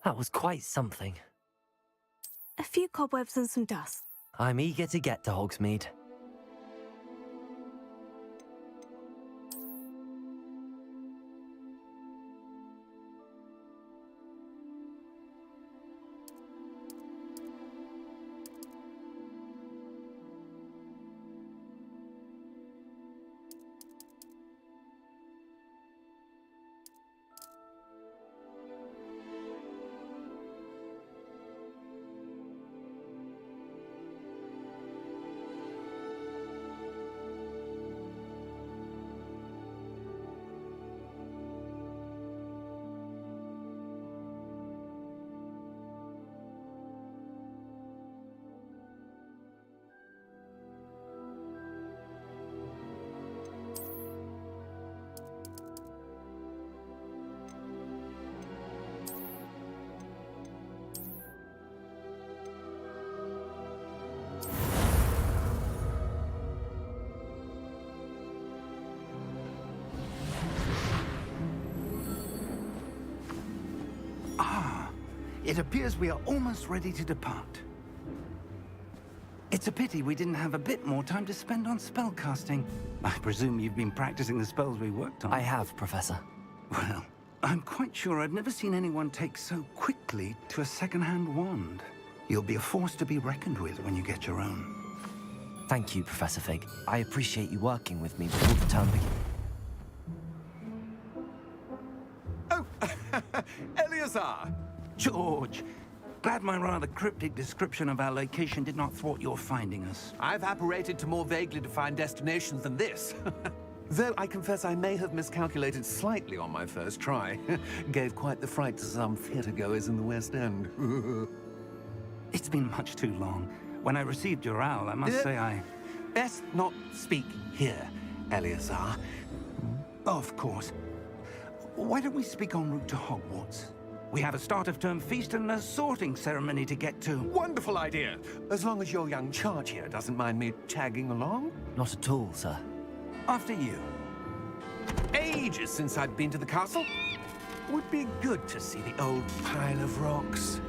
That was quite something. A few cobwebs and some dust. I'm eager to get to Hogsmeade. It appears we are almost ready to depart. It's a pity we didn't have a bit more time to spend on spellcasting. I presume you've been practicing the spells we worked on. I have, Professor. Well, I'm quite sure I've never seen anyone take so quickly to a second-hand wand. You'll be a force to be reckoned with when you get your own. Thank you, Professor Fig. I appreciate you working with me before the term begins. Oh, Eleazar! George, glad my rather cryptic description of our location did not thwart your finding us. I've apparated to more vaguely defined destinations than this. Though I confess I may have miscalculated slightly on my first try. Gave quite the fright to some theatre-goers in the West End. It's been much too long. When I received your owl, I must say I... Best not speak here, Eleazar. Of course. Why don't we speak en route to Hogwarts? We have a start-of-term feast and a sorting ceremony to get to. Wonderful idea! As long as your young charge here doesn't mind me tagging along. Not at all, sir. After you. Ages since I'd been to the castle. Would be good to see the old pile of rocks.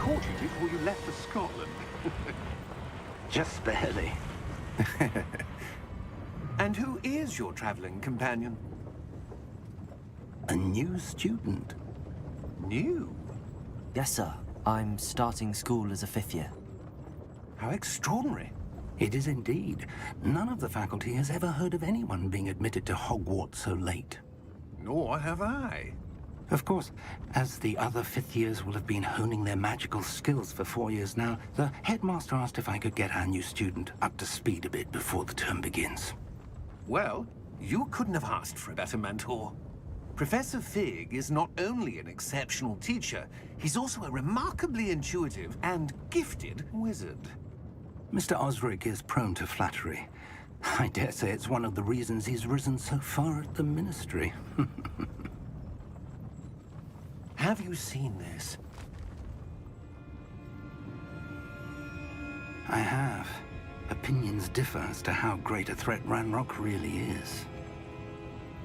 caught you before you left for Scotland. Just barely. And who is your traveling companion? A new student. New? Yes, sir. I'm starting school as a 5th year. How extraordinary. It is indeed. None of the faculty has ever heard of anyone being admitted to Hogwarts so late. Nor have I. Of course, as the other 5th years will have been honing their magical skills for 4 years now, the headmaster asked if I could get our new student up to speed a bit before the term begins. Well, you couldn't have asked for a better mentor. Professor Fig is not only an exceptional teacher, he's also a remarkably intuitive and gifted wizard. Mr. Osric is prone to flattery. I dare say it's one of the reasons he's risen so far at the Ministry. Have you seen this? I have. Opinions differ as to how great a threat Ranrock really is.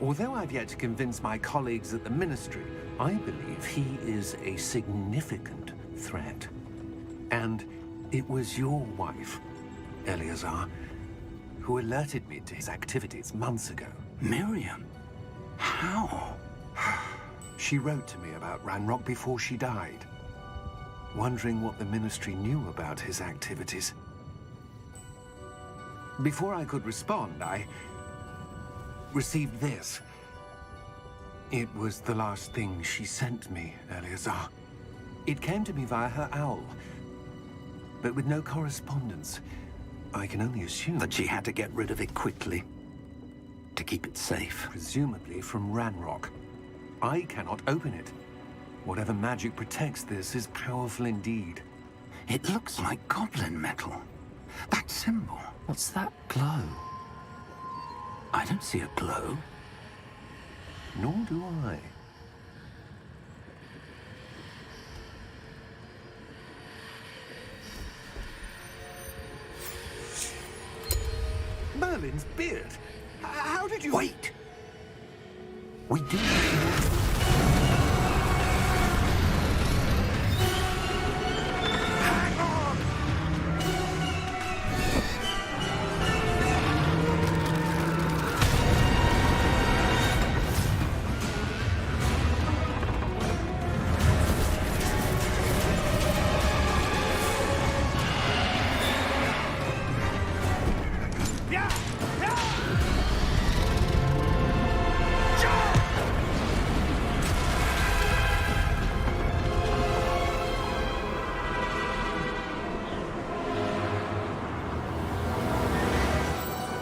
Although I've yet to convince my colleagues at the Ministry, I believe he is a significant threat. And it was your wife, Eleazar, who alerted me to his activities months ago. Miriam? How? She wrote to me about Ranrock before she died, wondering what the Ministry knew about his activities. Before I could respond, I received this. It was the last thing she sent me, Eleazar. It came to me via her owl, but with no correspondence. I can only assume That she had to get rid of it quickly. To keep it safe. presumably from Ranrock. I cannot open it. Whatever magic protects this is powerful indeed. It looks like goblin metal. That symbol. What's that glow? I don't see a glow. Nor do I. Merlin's beard. How did you... Wait! We do... Hang on! Yeah! Yeah!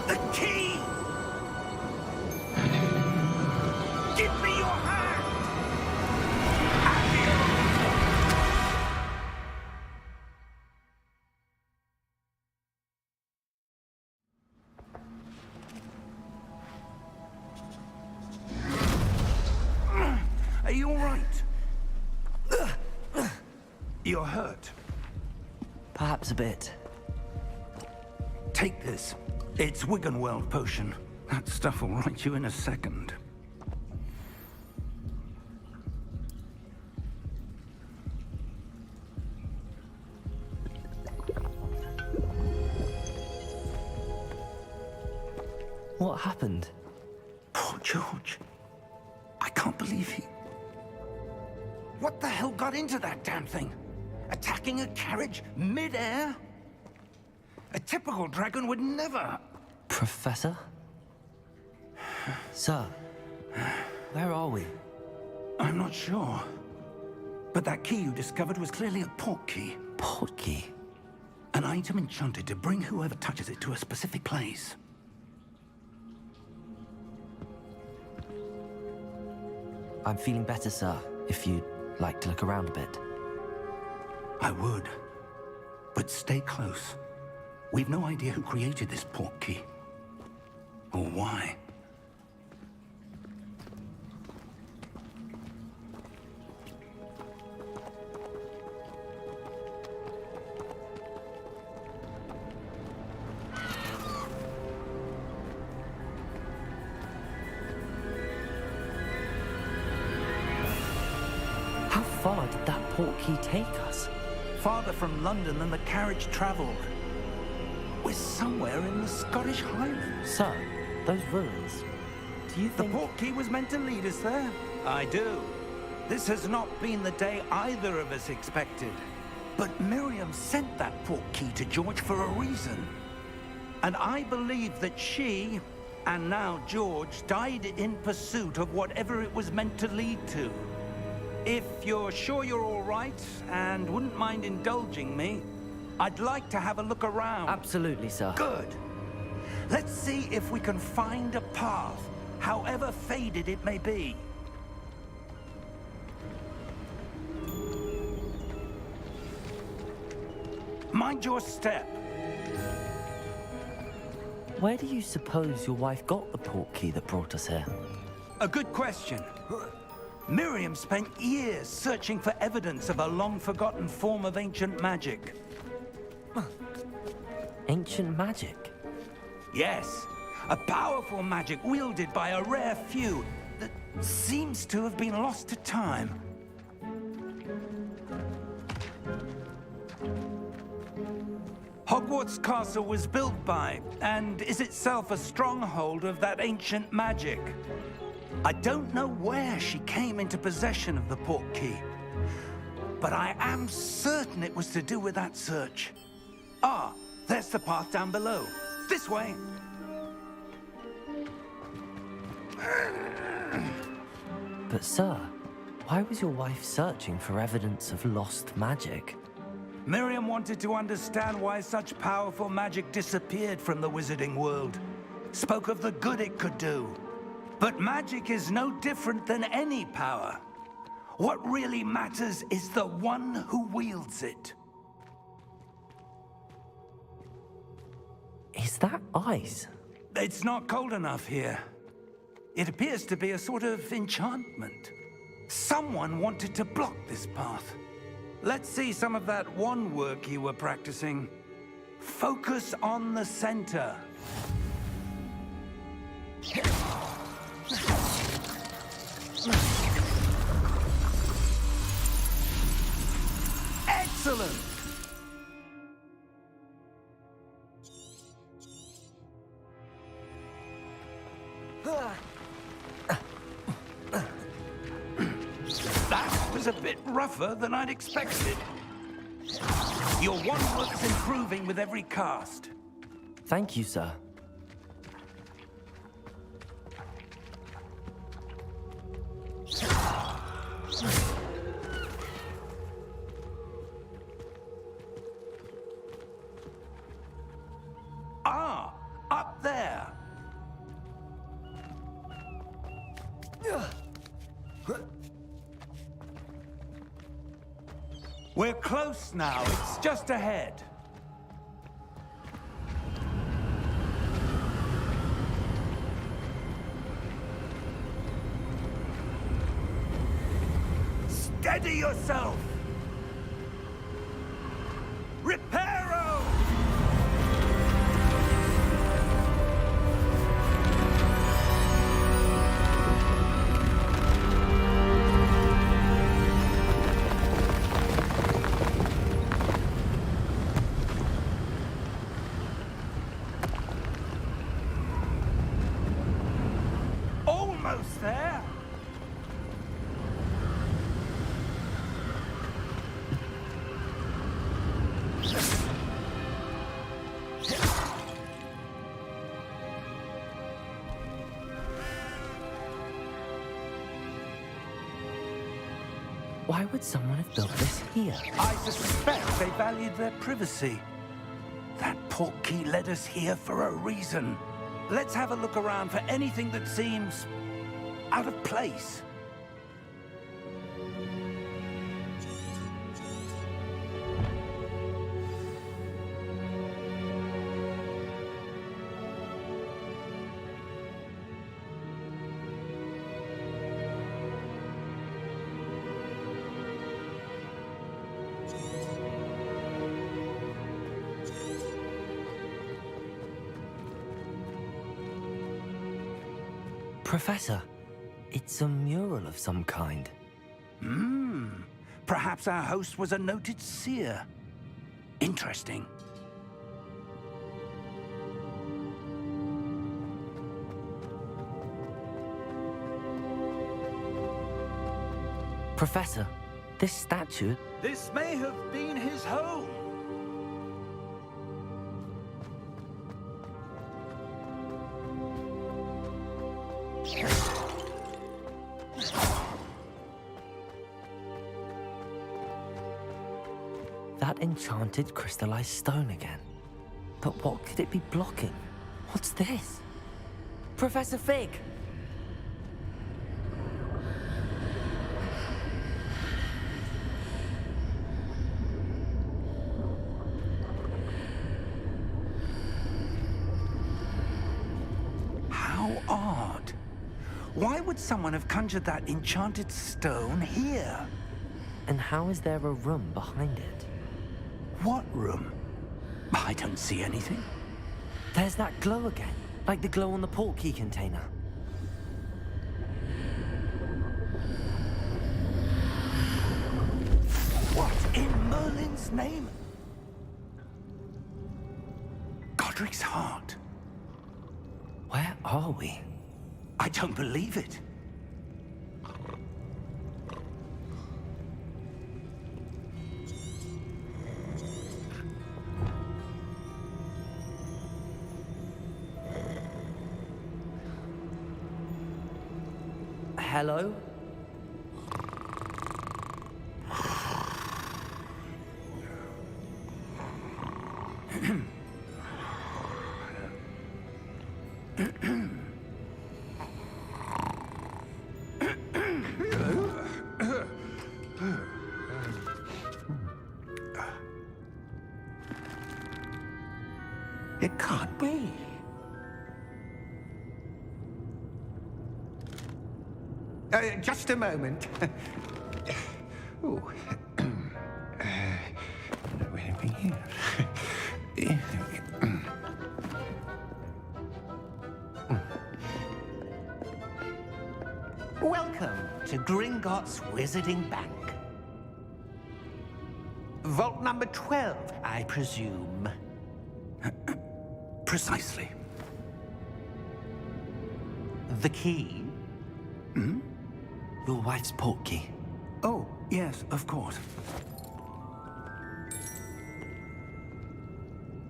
The key! Give me your hand! Are you all right? You're hurt. Perhaps a bit. Take this. It's Wiggenweld potion. That stuff will right you in a second. What happened? Poor George. I can't believe he... What the hell got into that damn thing? Attacking a carriage mid-air? A typical dragon would never... Professor? Sir, where are we? I'm not sure. But that key you discovered was clearly a port key. Port key? An item enchanted to bring whoever touches it to a specific place. I'm feeling better, sir, if you'd like to look around a bit. I would. But stay close. We've no idea who created this port key. Or why. How far did that port key take us? farther from London than the carriage travelled. We're somewhere in the Scottish Highlands. Sir, those ruins. Do you The think... portkey was meant to lead us there? I do. This has not been the day either of us expected. But Miriam sent that portkey to George for a reason. And I believe that she, and now George, died in pursuit of whatever it was meant to lead to. If you're sure you're all right, and wouldn't mind indulging me, I'd like to have a look around. Absolutely, sir. Good. Let's see if we can find a path, however faded it may be. Mind your step. Where do you suppose your wife got the portkey that brought us here? A good question. Miriam spent years searching for evidence of a long-forgotten form of ancient magic. Ancient magic? Yes, a powerful magic wielded by a rare few that seems to have been lost to time. Hogwarts Castle was built by, and is itself a stronghold of that ancient magic. I don't know where she came into possession of the portkey, but I am certain it was to do with that search. Ah, there's the path down below. This way. But sir, why was your wife searching for evidence of lost magic? Miriam wanted to understand why such powerful magic disappeared from the wizarding world. Spoke of the good it could do. But magic is no different than any power. What really matters is the one who wields it. Is that ice? It's not cold enough here. It appears to be a sort of enchantment. Someone wanted to block this path. Let's see some of that wand work you were practicing. Focus on the center. Excellent! That was a bit rougher than I'd expected. Your wand work's improving with every cast. Thank you, sir. Ah, up there. We're close now. It's just ahead. Steady yourself! Reparo! Almost there! Why would someone have built this here? I suspect they valued their privacy. That portkey led us here for a reason. Let's have a look around for anything that seems out of place. Professor, it's a mural of some kind. Perhaps our host was a noted seer. Interesting. Professor, this statue... This may have been his home. That enchanted crystallized stone again. But what could it be blocking? What's this? Professor Fig! How odd. Why would someone have conjured that enchanted stone here? And how is there a room behind it? What room? I don't see anything. There's that glow again, like the glow on the portkey container. What in Merlin's name? Godric's heart. Where are we? I don't believe it. Hello? It can't be. Just a moment. Oh. Where are we here? Welcome to Gringotts Wizarding Bank. Vault number 12, I presume. Precisely. The key? Your wife's portkey. Oh, yes, of course.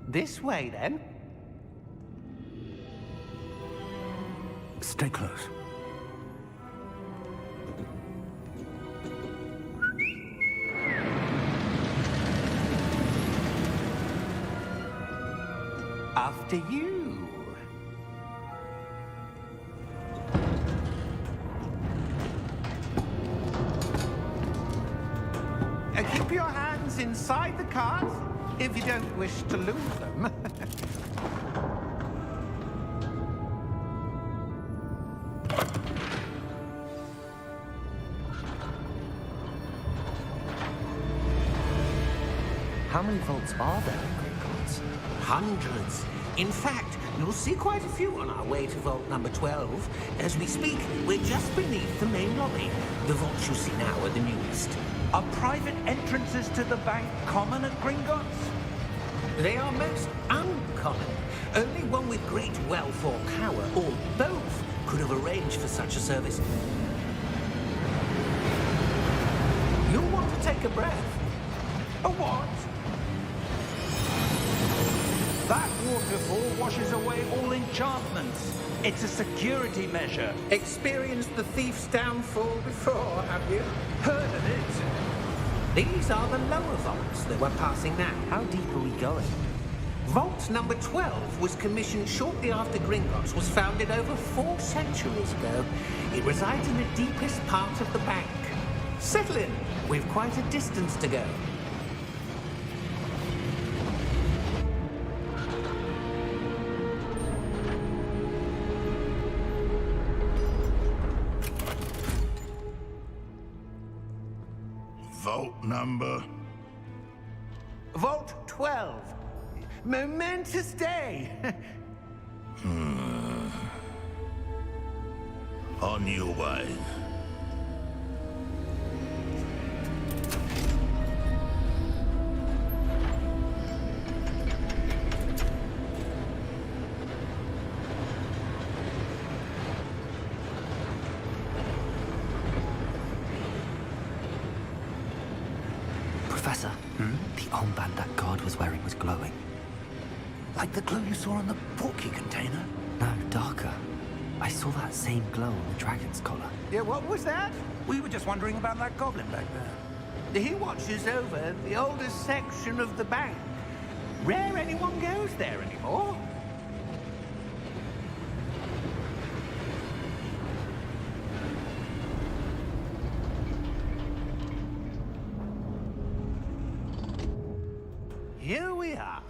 This way, then. Stay close. After you. Keep your hands inside the cart if you don't wish to lose them. How many vaults are there in Gringotts? Hundreds. In fact, you'll see quite a few on our way to vault number 12. As we speak, we're just beneath the main lobby. The vaults you see now are the newest. Are private entrances to the bank common at Gringotts? They are most uncommon. Only one with great wealth or power, or both, could have arranged for such a service. You'll want to take a breath. A what? That waterfall washes away all enchantments. It's a security measure. Experienced the thief's downfall before, have you? Heard of it? These are the lower vaults that we're passing now. How deep are we going? Vault number 12 was commissioned shortly after Gringotts was founded over 4 centuries ago. It resides in the deepest part of the bank. Settle in. We've quite a distance to go. Vault number? Vault 12. Momentous day. On your way. armband that guard was wearing was glowing. Like the glow you saw on the portkey container? No, darker. I saw that same glow on the dragon's collar. Yeah, what was that? We were just wondering about that goblin back there. He watches over the oldest section of the bank. Rare anyone goes there anymore. Here we are.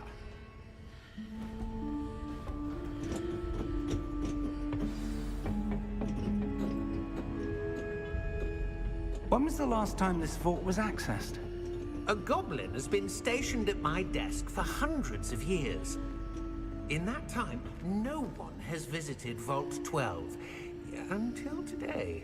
When was the last time this vault was accessed? A goblin has been stationed at my desk for hundreds of years. In that time, no one has visited Vault 12 until today.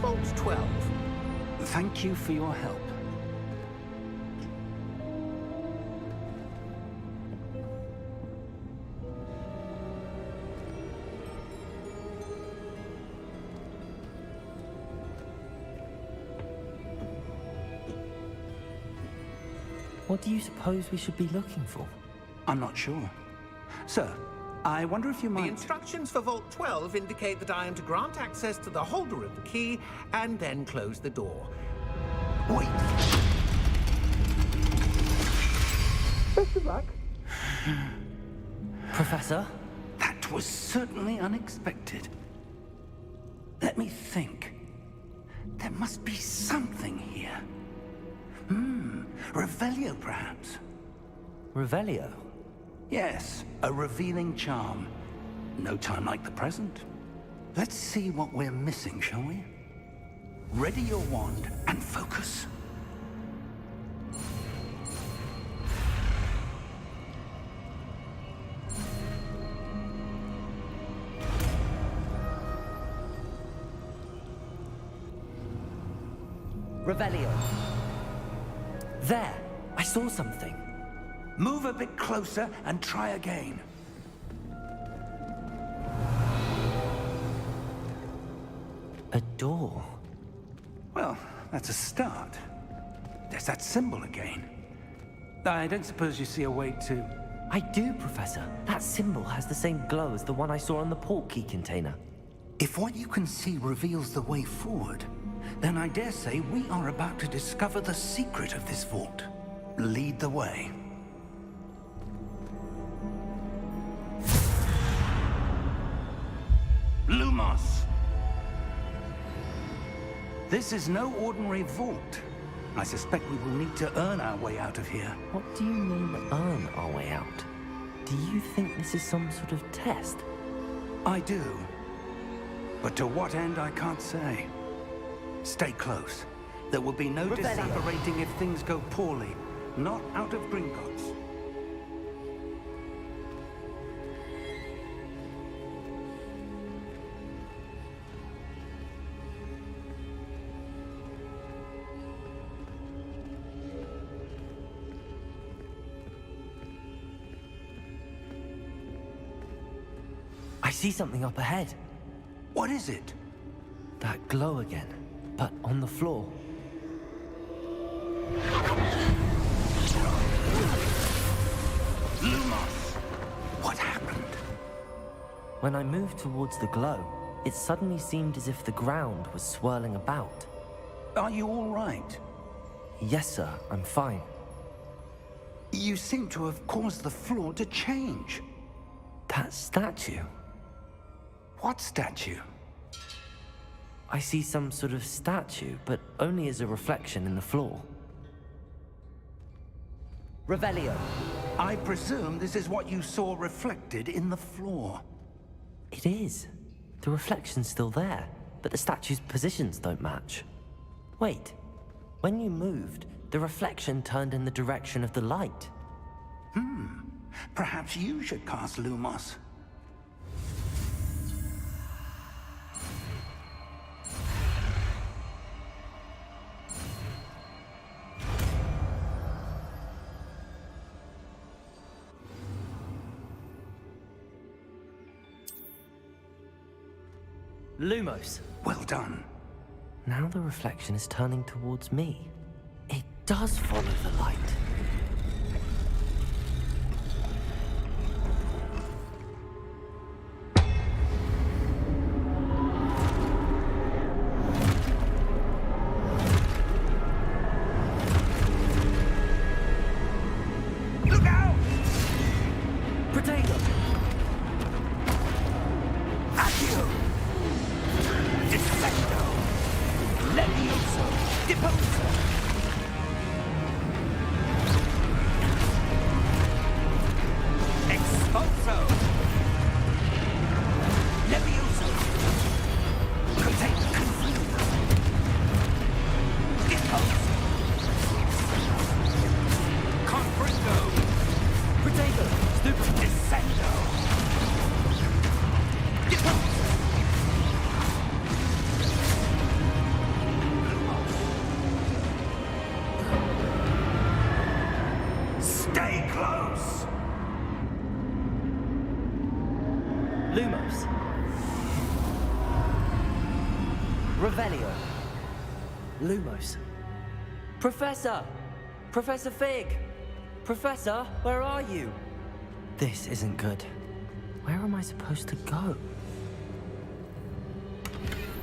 Vault 12. Thank you for your help. What do you suppose we should be looking for? I'm not sure. Sir, I wonder if you The might... instructions for Vault 12 indicate that I am to grant access to the holder of the key and then close the door. Wait! Best of luck. Professor? That was certainly unexpected. Let me think. There must be something here. Revelio, perhaps? Revelio? Yes, a revealing charm. No time like the present. Let's see what we're missing, shall we? Ready your wand and focus. Revelio. There! I saw something. Move a bit closer and try again. A door. Well, that's a start. There's that symbol again. I don't suppose you see a way to... I do, Professor. That symbol has the same glow as the one I saw on the portkey container. If what you can see reveals the way forward, then I dare say we are about to discover the secret of this vault. Lead the way. Lumos! This is no ordinary vault. I suspect we will need to earn our way out of here. What do you mean, earn our way out? Do you think this is some sort of test? I do. But to what end, I can't say. Stay close. There will be no Revelio. disapparating if things go poorly. Not out of Gringotts. I see something up ahead. What is it? That glow again, but on the floor. Lumos! What happened? When I moved towards the glow, it suddenly seemed as if the ground was swirling about. Are you all right? Yes, sir, I'm fine. You seem to have caused the floor to change. That statue. What statue? I see some sort of statue, but only as a reflection in the floor. Revelio. I presume this is what you saw reflected in the floor. It is. The reflection's still there, but the statue's positions don't match. Wait. When you moved, the reflection turned in the direction of the light. Perhaps you should cast Lumos. Lumos. Well done. Now the reflection is turning towards me. It does follow the light. Look out! Protego! Accio! Dissecto! Levioso! Deposo! Expulso! Levioso! Contain, confluo! Deposo! Confringo! Protego! Stupid! Descendo! Deposo! Stay close! Lumos. Revelio. Lumos. Professor! Professor Fig! Professor, where are you? This isn't good. Where am I supposed to go?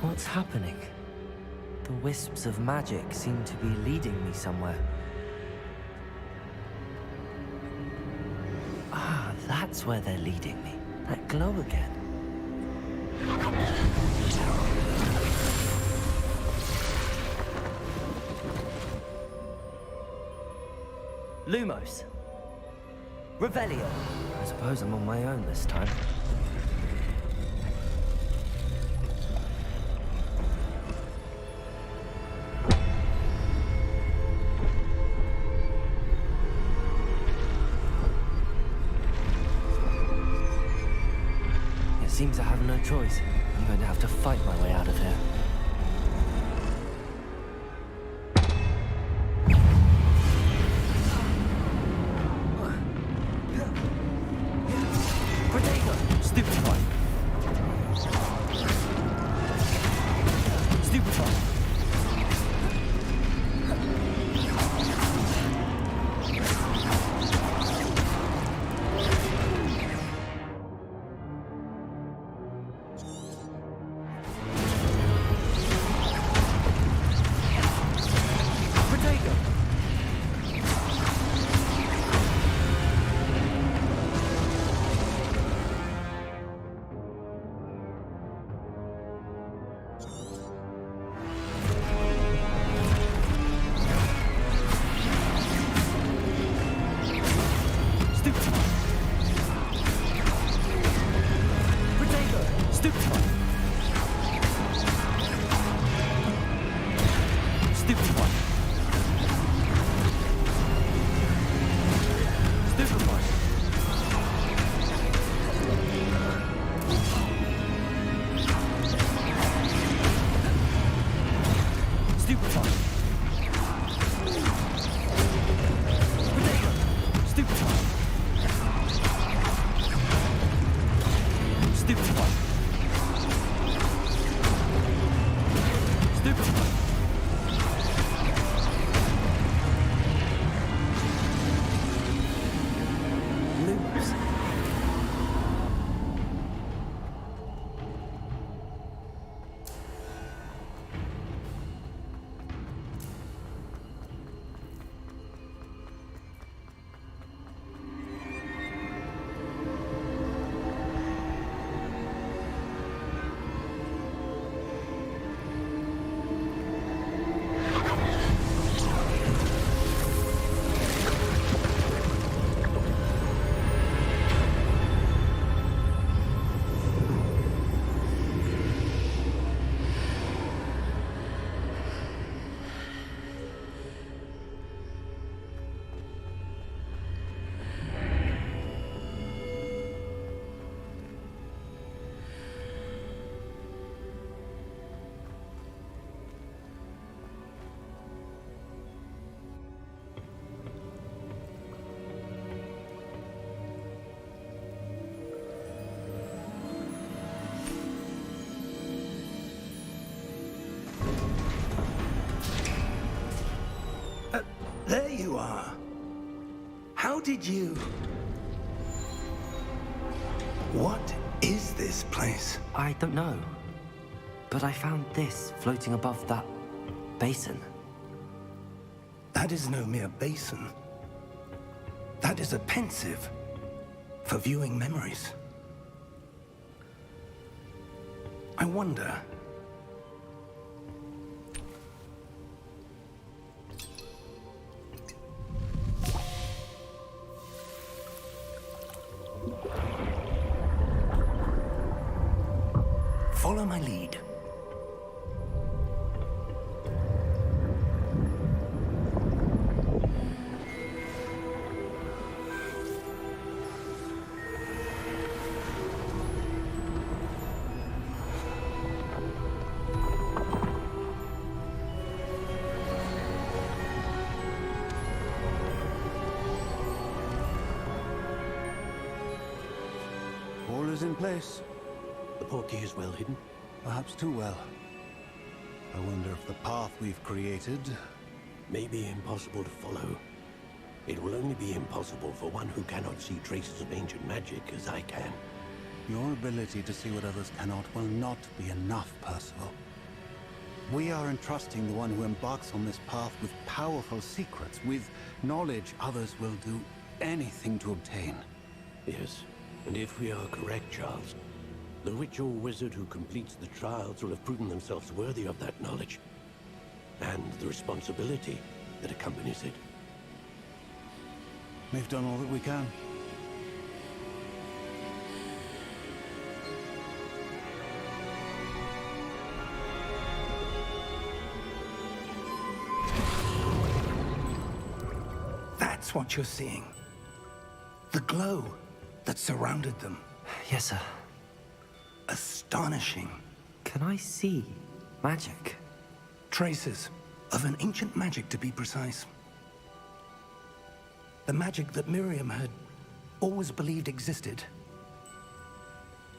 What's happening? The wisps of magic seem to be leading me somewhere. Ah, that's where they're leading me. That glow again. Lumos. Revelio. I suppose I'm on my own this time. It seems I have no choice. I'm going to have to fight my way out of here. Protego! Stupefy! Stupefy! Protego! Stupefy! Protego! Stupefy! Stupefy! Stupefy! Stupefy! Protego! Stupefy! Stupefy! you are. How did you... What is this place? I don't know. But I found this floating above that basin. That is no mere basin. That is a pensive for viewing memories. I wonder... Follow my lead. All is in place. The portkey is well hidden. Perhaps too well. I wonder if the path we've created... May be impossible to follow. It will only be impossible for one who cannot see traces of ancient magic as I can. Your ability to see what others cannot will not be enough, Percival. We are entrusting the one who embarks on this path with powerful secrets, with knowledge others will do anything to obtain. Yes, and if we are correct, Charles, the witch or wizard who completes the trials will have proven themselves worthy of that knowledge, and the responsibility that accompanies it. We've done all that we can. That's what you're seeing. The glow that surrounded them. Yes, sir. Astonishing. Can I see magic? Traces of an ancient magic, to be precise. The magic that Miriam had always believed existed,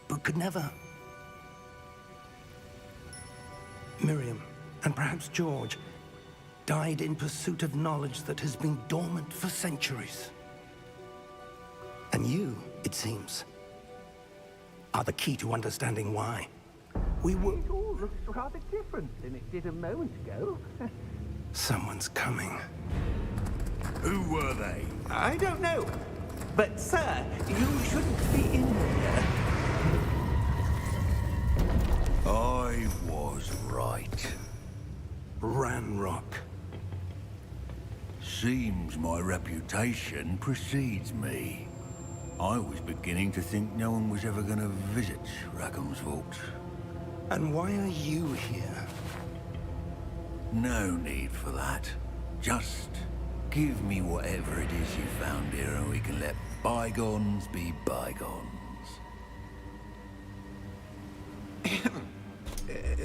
but could never. Miriam, and perhaps George, died in pursuit of knowledge that has been dormant for centuries. And you, it seems, are the key to understanding why. We were... It all looks rather different than it did a moment ago. Someone's coming. Who were they? I don't know. But, sir, you shouldn't be in here. I was right. Ranrock. Seems my reputation precedes me. I was beginning to think no one was ever going to visit Rackham's vault. And why are you here? No need for that. Just give me whatever it is you found here and we can let bygones be bygones.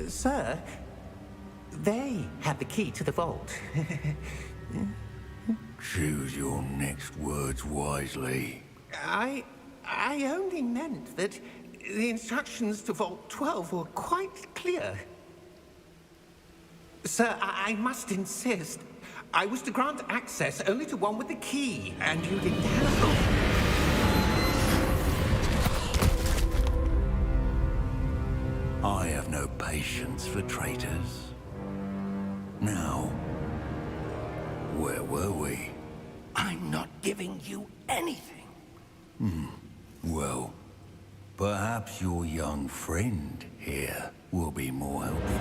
Sir, they have the key to the vault. Choose your next words wisely. I only meant that the instructions to Vault 12 were quite clear. Sir, I must insist. I was to grant access only to one with the key, and you didn't have I have no patience for traitors. Now, where were we? I'm not giving you anything. Well, perhaps your young friend here will be more helpful.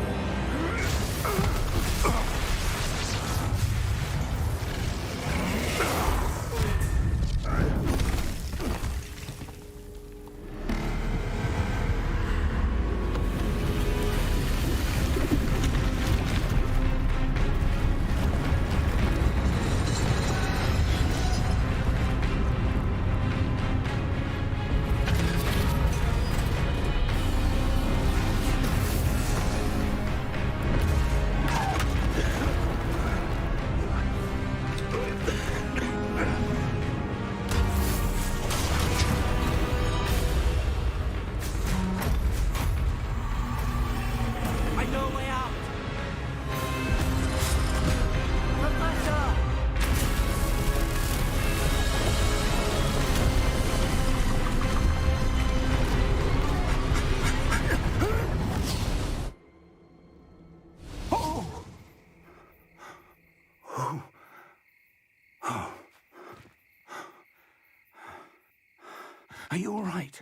Are you all right?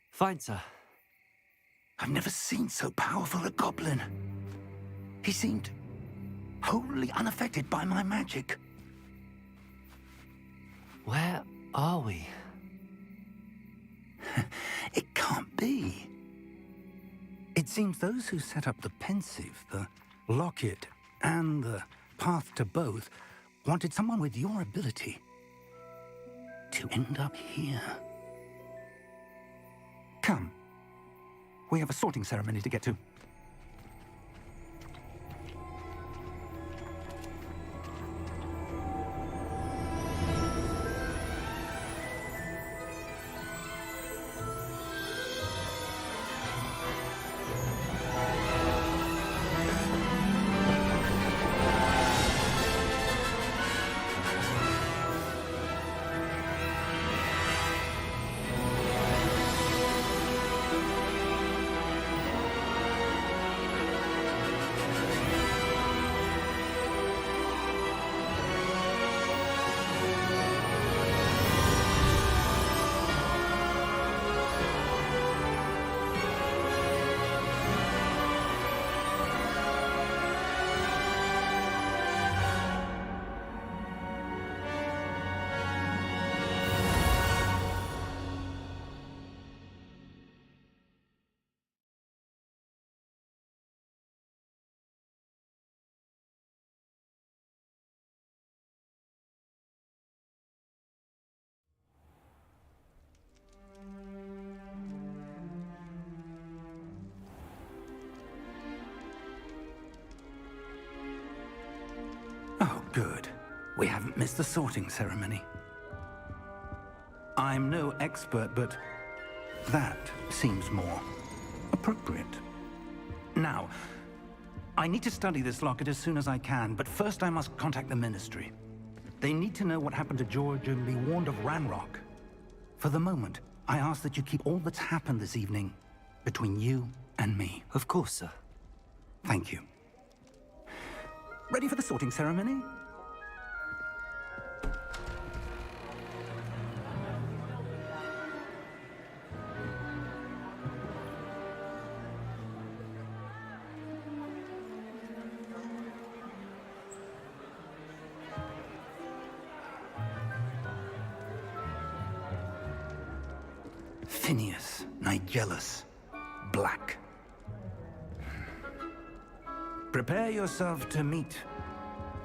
Fine, sir. I've never seen so powerful a goblin. He seemed wholly unaffected by my magic. Where are we? It can't be. It seems those who set up the pensive, the locket, and the path to both wanted someone with your ability to end up here. Come. We have a sorting ceremony to get to. Oh, good. We haven't missed the sorting ceremony. I'm no expert, but that seems more appropriate. Now, I need to study this locket as soon as I can, but first I must contact the Ministry. They need to know what happened to George and be warned of Ranrock. For the moment, I ask that you keep all that's happened this evening between you and me. Of course, sir. Thank you. Ready for the sorting ceremony? Phineas, Nigellus, Black. Prepare yourself to meet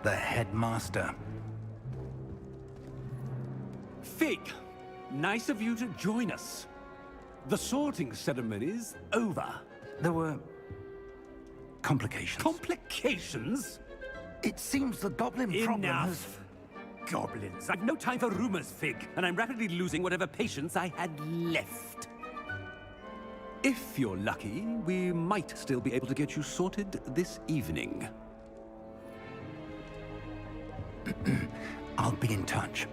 the headmaster. Fig, nice of you to join us. The sorting ceremony's over. There were complications. Complications? It seems the goblin problem has... Enough! Goblins. I've no time for rumors, Fig, and I'm rapidly losing whatever patience I had left. If you're lucky, we might still be able to get you sorted this evening. I'll be in touch.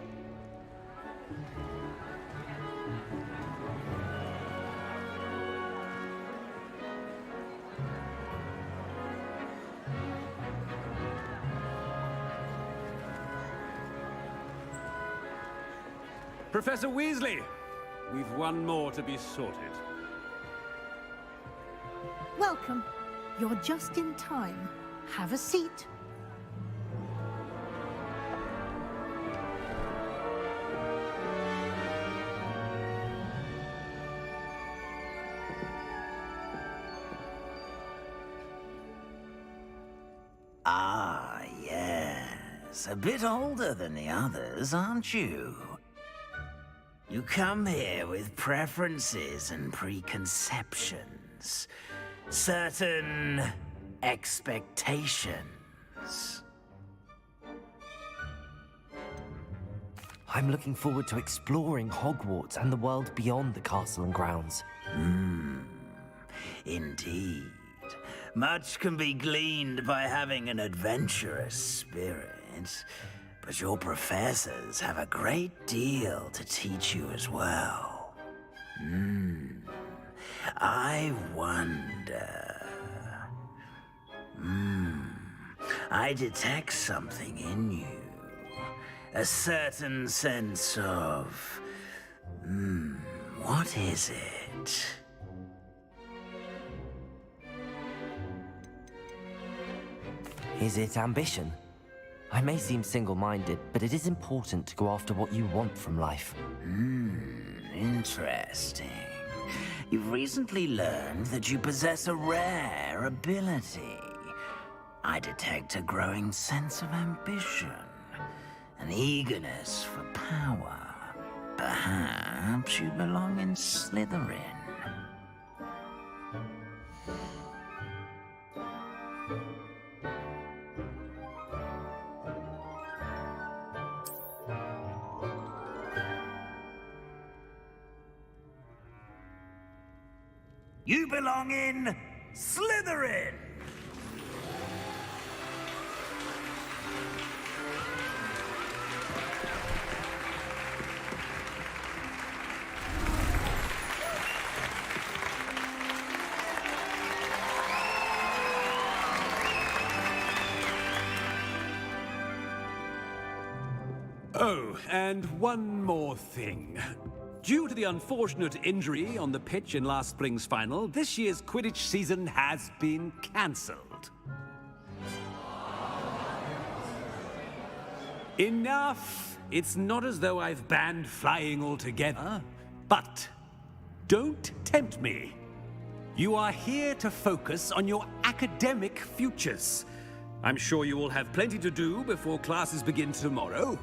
Professor Weasley, we've one more to be sorted. Welcome. You're just in time. Have a seat. Ah, yes. A bit older than the others, aren't you? You come here with preferences and preconceptions. Certain expectations. I'm looking forward to exploring Hogwarts and the world beyond the castle and grounds. Indeed. Much can be gleaned by having an adventurous spirit, but your professors have a great deal to teach you as well. I wonder... I detect something in you. A certain sense of... What is it? Is it ambition? I may seem single-minded, but it is important to go after what you want from life. Interesting. You've recently learned that you possess a rare ability. I detect a growing sense of ambition, an eagerness for power. Perhaps you belong in Slytherin. You belong in Slytherin! Oh, and one more thing. Due to the unfortunate injury on the pitch in last spring's final, this year's Quidditch season has been cancelled. Enough! It's not as though I've banned flying altogether, but don't tempt me. You are here to focus on your academic futures. I'm sure you will have plenty to do before classes begin tomorrow.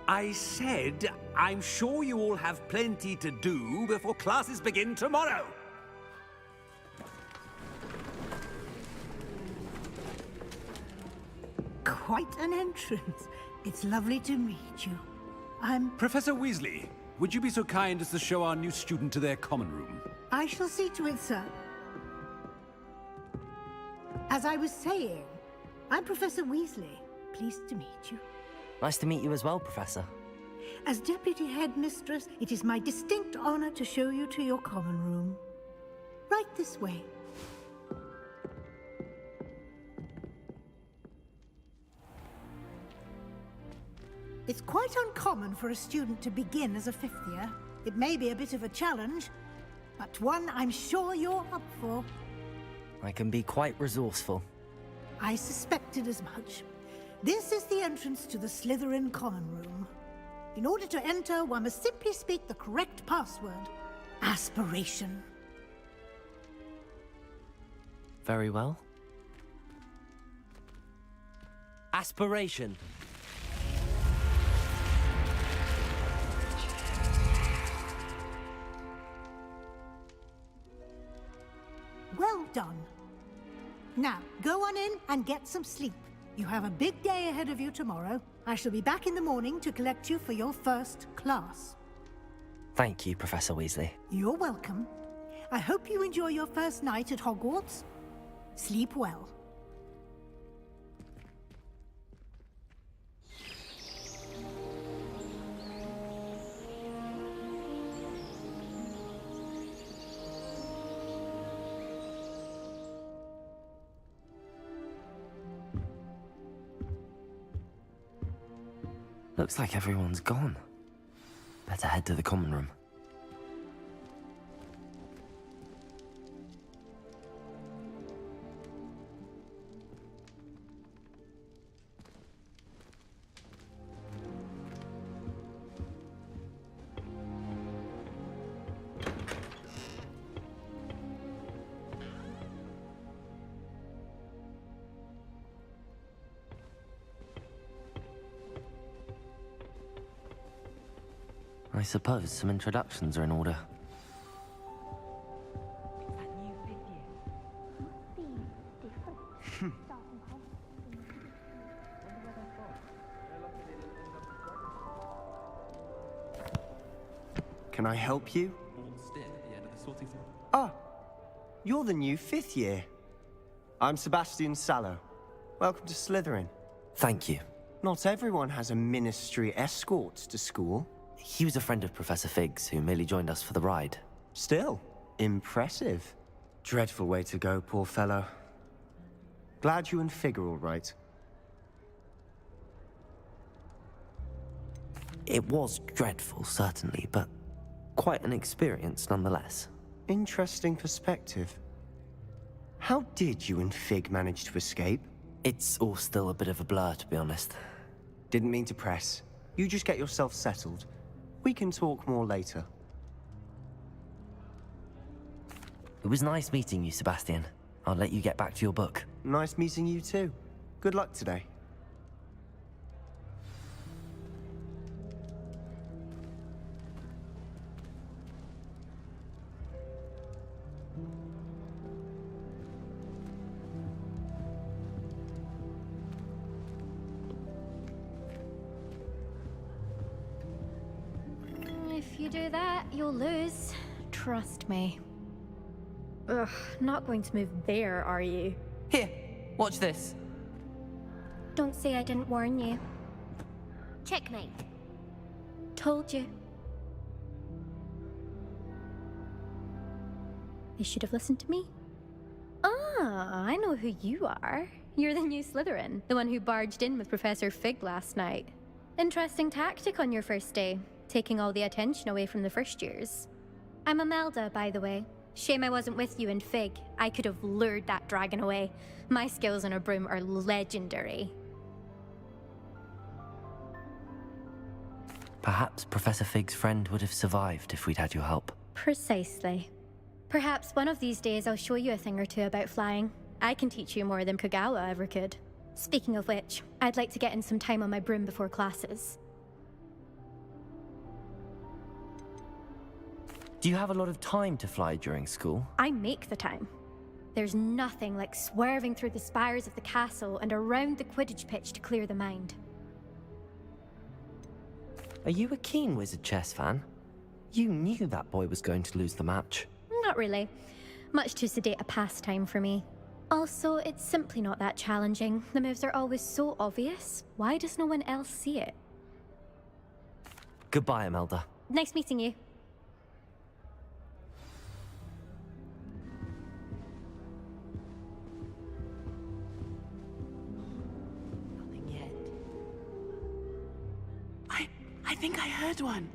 I said, I'm sure you all have plenty to do before classes begin tomorrow. Quite an entrance. It's lovely to meet you. I'm... Professor Weasley, would you be so kind as to show our new student to their common room? I shall see to it, sir. As I was saying, I'm Professor Weasley. Pleased to meet you. Nice to meet you as well, Professor. As Deputy Headmistress, it is my distinct honor to show you to your common room. Right this way. It's quite uncommon for a student to begin as a fifth year. It may be a bit of a challenge, but one I'm sure you're up for. I can be quite resourceful. I suspected as much. This is the entrance to the Slytherin common room. In order to enter, one must simply speak the correct password. Aspiration. Very well. Aspiration. Well done. Now, go on in and get some sleep. You have a big day ahead of you tomorrow. I shall be back in the morning to collect you for your first class. Thank you, Professor Weasley. You're welcome. I hope you enjoy your first night at Hogwarts. Sleep well. Looks like everyone's gone. Better head to the common room. I suppose some introductions are in order. Can I help you? Ah, you're the new fifth year. I'm Sebastian Sallow. Welcome to Slytherin. Thank you. Not everyone has a ministry escort to school. He was a friend of Professor Fig's who merely joined us for the ride. Still, impressive. Dreadful way to go, poor fellow. Glad you and Fig are all right. It was dreadful, certainly, but quite an experience nonetheless. Interesting perspective. How did you and Fig manage to escape? It's all still a bit of a blur, to be honest. Didn't mean to press. You just get yourself settled. We can talk more later. It was nice meeting you, Sebastian. I'll let you get back to your book. Nice meeting you too. Good luck today. If you do that, you'll lose. Trust me. Ugh, not going to move there, are you? Here, watch this. Don't say I didn't warn you. Checkmate. Told you. You should have listened to me. Ah, I know who you are. You're the new Slytherin, the one who barged in with Professor Fig last night. Interesting tactic on your first day, taking all the attention away from the first years. I'm Imelda, by the way. Shame I wasn't with you and Fig. I could have lured that dragon away. My skills on a broom are legendary. Perhaps Professor Fig's friend would have survived if we'd had your help. Precisely. Perhaps one of these days I'll show you a thing or two about flying. I can teach you more than Kagawa ever could. Speaking of which, I'd like to get in some time on my broom before classes. Do you have a lot of time to fly during school? I make the time. There's nothing like swerving through the spires of the castle and around the Quidditch pitch to clear the mind. Are you a keen Wizard chess fan? You knew that boy was going to lose the match. Not really. Much too sedate a pastime for me. Also, it's simply not that challenging. The moves are always so obvious. Why does no one else see it? Goodbye, Imelda. Nice meeting you. Nothing yet. I think I heard one.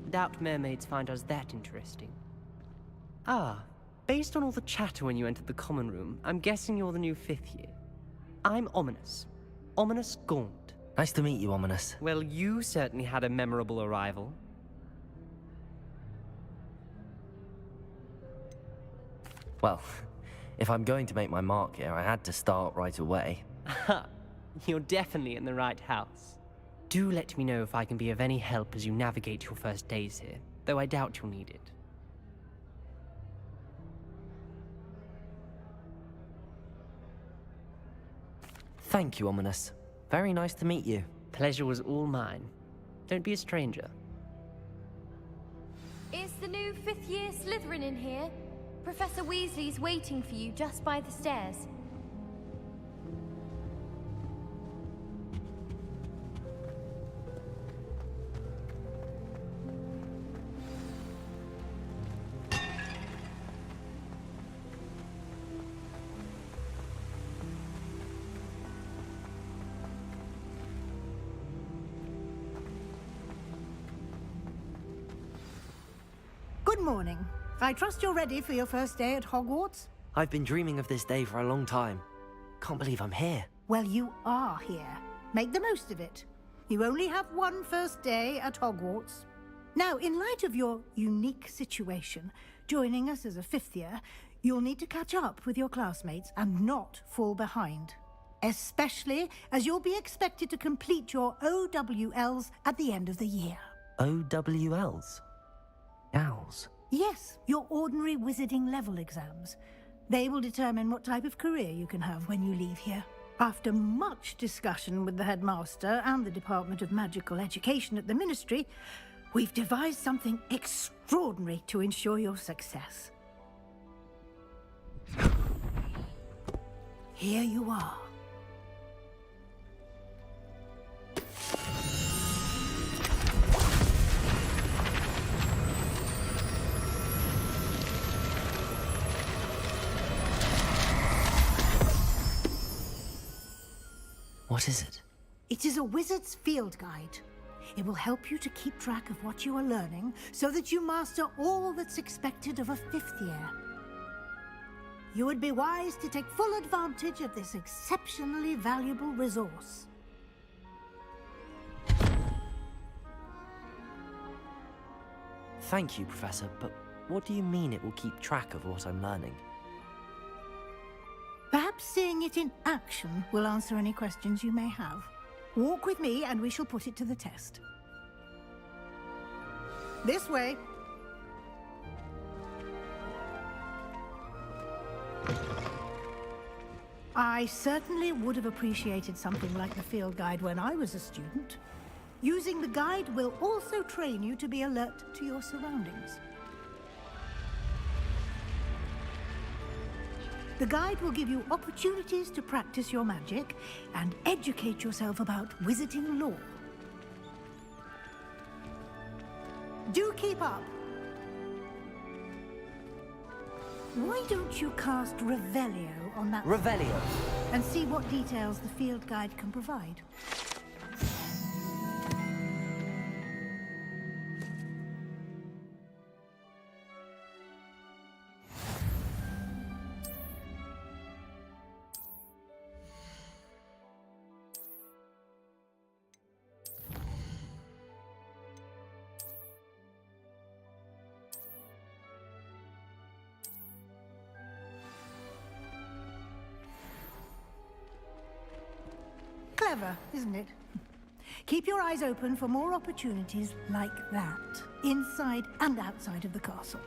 Doubt mermaids find us that interesting. Ah, based on all the chatter when you entered the common room, I'm guessing you're the new 5th year. I'm Ominous. Ominous Gaunt. Nice to meet you, Ominous. Well, you certainly had a memorable arrival. Well, if I'm going to make my mark here, I had to start right away. Ha! You're definitely in the right house. Do let me know if I can be of any help as you navigate your first days here, though I doubt you'll need it. Thank you, Ominous. Very nice to meet you. Pleasure was all mine. Don't be a stranger. Is the new 5th year Slytherin in here? Professor Weasley's waiting for you just by the stairs. Good morning. I trust you're ready for your first day at Hogwarts? I've been dreaming of this day for a long time. Can't believe I'm here. Well, you are here. Make the most of it. You only have one first day at Hogwarts. Now, in light of your unique situation, joining us as a 5th year, you'll need to catch up with your classmates and not fall behind. Especially as you'll be expected to complete your OWLs at the end of the year. OWLs? Owls? Yes, your ordinary wizarding level exams. They will determine what type of career you can have when you leave here. After much discussion with the headmaster and the Department of Magical Education at the Ministry, we've devised something extraordinary to ensure your success. Here you are. What is it? It is a wizard's field guide. It will help you to keep track of what you are learning so that you master all that's expected of a 5th year. You would be wise to take full advantage of this exceptionally valuable resource. Thank you, Professor, but what do you mean it will keep track of what I'm learning? Perhaps seeing it in action will answer any questions you may have. Walk with me and we shall put it to the test. This way. I certainly would have appreciated something like the field guide when I was a student. Using the guide will also train you to be alert to your surroundings. The guide will give you opportunities to practice your magic and educate yourself about wizarding lore. Do keep up. Why don't you cast Revelio on that... Revelio? And see what details the field guide can provide. Clever, isn't it? Keep your eyes open for more opportunities like that, inside and outside of the castle.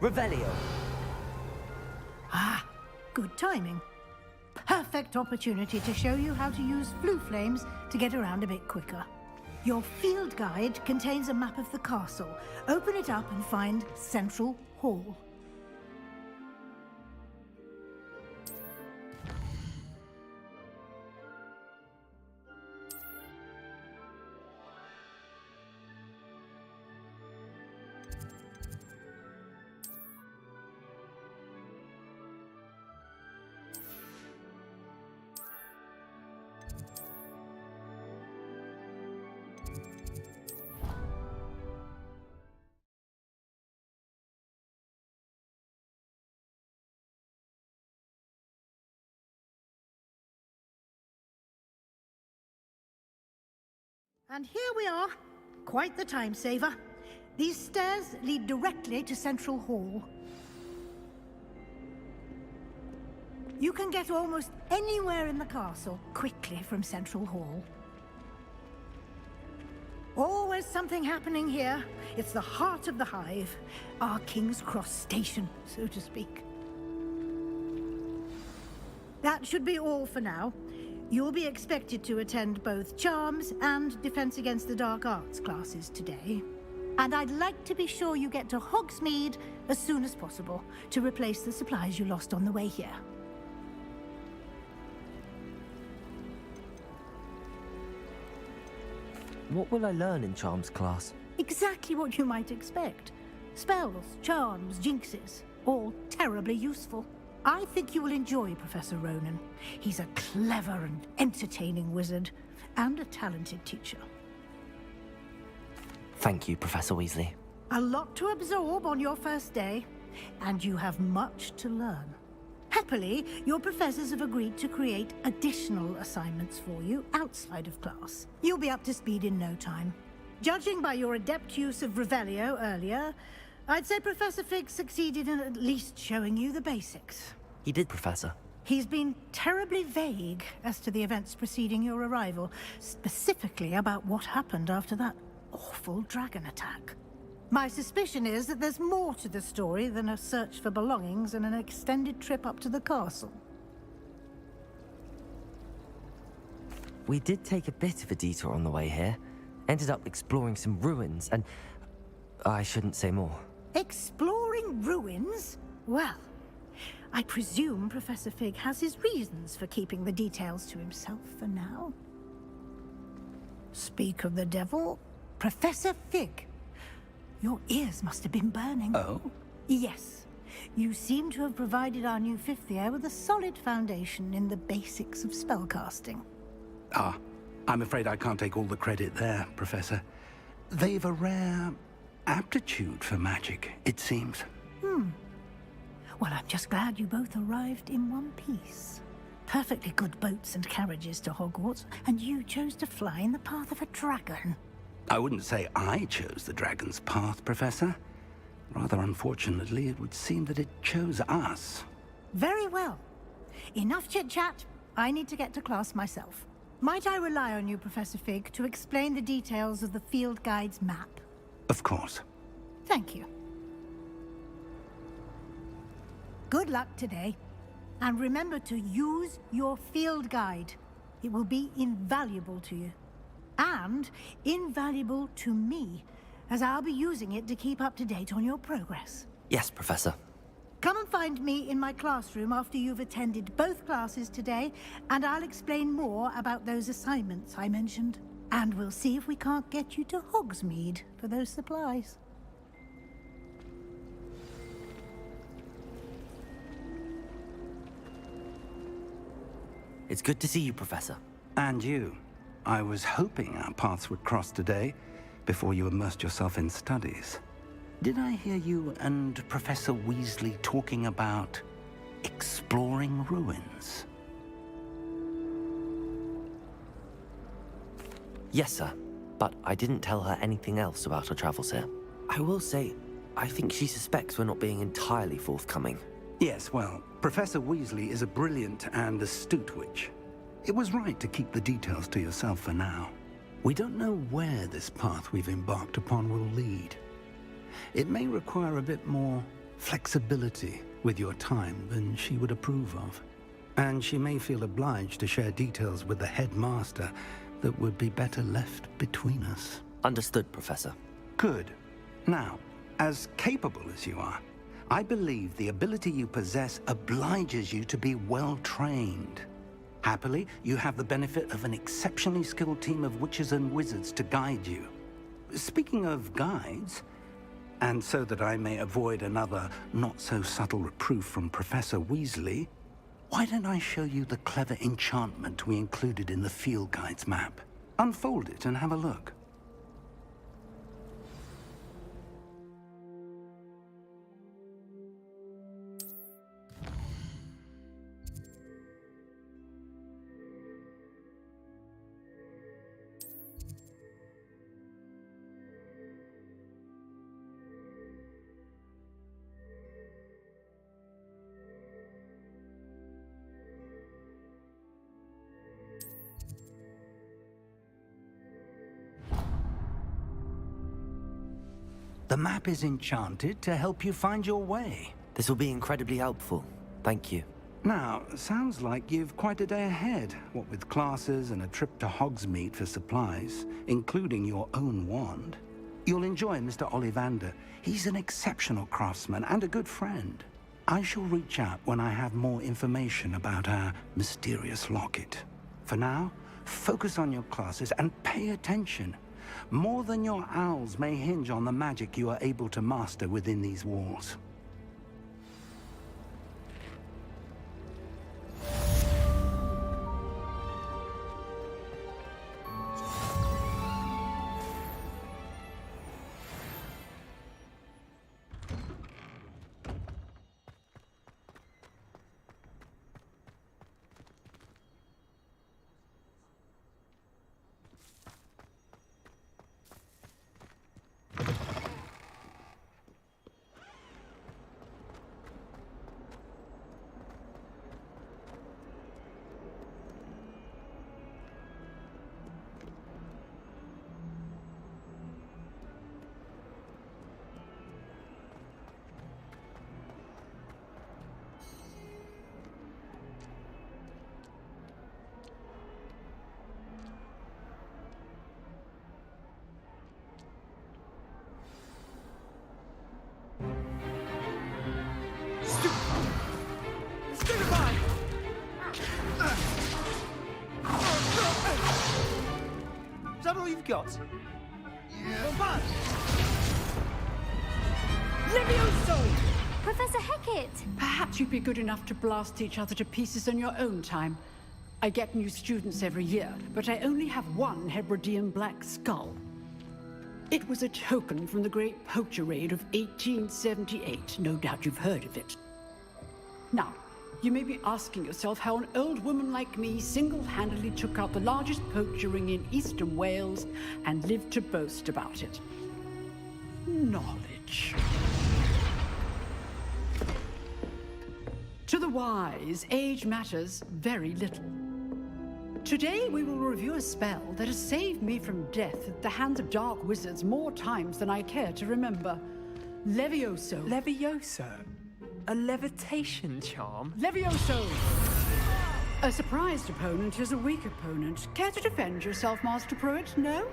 Revelio! Ah, good timing. Perfect opportunity to show you how to use flue flames to get around a bit quicker. Your field guide contains a map of the castle. Open it up and find Central Hall. And here we are. Quite the time saver. These stairs lead directly to Central Hall. You can get almost anywhere in the castle quickly from Central Hall. Always something happening here. It's the heart of the hive. Our King's Cross station, so to speak. That should be all for now. You'll be expected to attend both Charms and Defense Against the Dark Arts classes today. And I'd like to be sure you get to Hogsmeade as soon as possible to replace the supplies you lost on the way here. What will I learn in Charms class? Exactly what you might expect. Spells, charms, jinxes, all terribly useful. I think you will enjoy Professor Ronan. He's a clever and entertaining wizard, and a talented teacher. Thank you, Professor Weasley. A lot to absorb on your first day, and you have much to learn. Happily, your professors have agreed to create additional assignments for you outside of class. You'll be up to speed in no time. Judging by your adept use of Revelio earlier, I'd say Professor Fig succeeded in at least showing you the basics. He did, Professor. He's been terribly vague as to the events preceding your arrival, specifically about what happened after that awful dragon attack. My suspicion is that there's more to the story than a search for belongings and an extended trip up to the castle. We did take a bit of a detour on the way here. Ended up exploring some ruins and... I shouldn't say more. Exploring Exploring ruins? Well, I presume Professor Fig has his reasons for keeping the details to himself for now. Speak of the devil, Professor Fig. Your ears must have been burning. Oh? Yes. You seem to have provided our new fifth year with a solid foundation in the basics of spellcasting. Ah, I'm afraid I can't take all the credit there, Professor. They've a rare aptitude for magic, it seems. Well, I'm just glad you both arrived in one piece. Perfectly good boats and carriages to Hogwarts, and you chose to fly in the path of a dragon. I wouldn't say I chose the dragon's path, Professor. Rather unfortunately, it would seem that it chose us. Very well. Enough chit-chat. I need to get to class myself. Might I rely on you, Professor Fig, to explain the details of the field guide's map? Of course. Thank you. Good luck today. And remember to use your field guide. It will be invaluable to you. And invaluable to me, as I'll be using it to keep up to date on your progress. Yes, Professor. Come and find me in my classroom after you've attended both classes today, and I'll explain more about those assignments I mentioned. And we'll see if we can't get you to Hogsmeade for those supplies. It's good to see you, Professor. And you. I was hoping our paths would cross today, before you immersed yourself in studies. Did I hear you and Professor Weasley talking about exploring ruins? Yes, sir. But I didn't tell her anything else about her travels here. I will say, I think she suspects we're not being entirely forthcoming. Yes, well, Professor Weasley is a brilliant and astute witch. It was right to keep the details to yourself for now. We don't know where this path we've embarked upon will lead. It may require a bit more flexibility with your time than she would approve of. And she may feel obliged to share details with the headmaster that would be better left between us. Understood, Professor. Good. Now, as capable as you are, I believe the ability you possess obliges you to be well trained. Happily, you have the benefit of an exceptionally skilled team of witches and wizards to guide you. Speaking of guides, and so that I may avoid another not-so-subtle reproof from Professor Weasley, why don't I show you the clever enchantment we included in the field guide's map? Unfold it and have a look. The map is enchanted to help you find your way. This will be incredibly helpful. Thank you. Now, sounds like you've quite a day ahead, what with classes and a trip to Hogsmeade for supplies, including your own wand. You'll enjoy Mr. Ollivander. He's an exceptional craftsman and a good friend. I shall reach out when I have more information about our mysterious locket. For now, focus on your classes and pay attention. More than your owls may hinge on the magic you are able to master within these walls. Stupefy! Is that all you've got? Yeah. Levioso! Professor Hecat! Perhaps you'd be good enough to blast each other to pieces on your own time. I get new students every year, but I only have one Hebridean black skull. It was a token from the Great Poacher Raid of 1878. No doubt you've heard of it. Now, you may be asking yourself how an old woman like me single-handedly took out the largest poacher ring in eastern Wales and lived to boast about it. Knowledge. To the wise, age matters very little. Today we will review a spell that has saved me from death at the hands of dark wizards more times than I care to remember. Levioso. Levioso? A levitation charm? Levioso! A surprised opponent is a weak opponent. Care to defend yourself, Master Pruitt? No?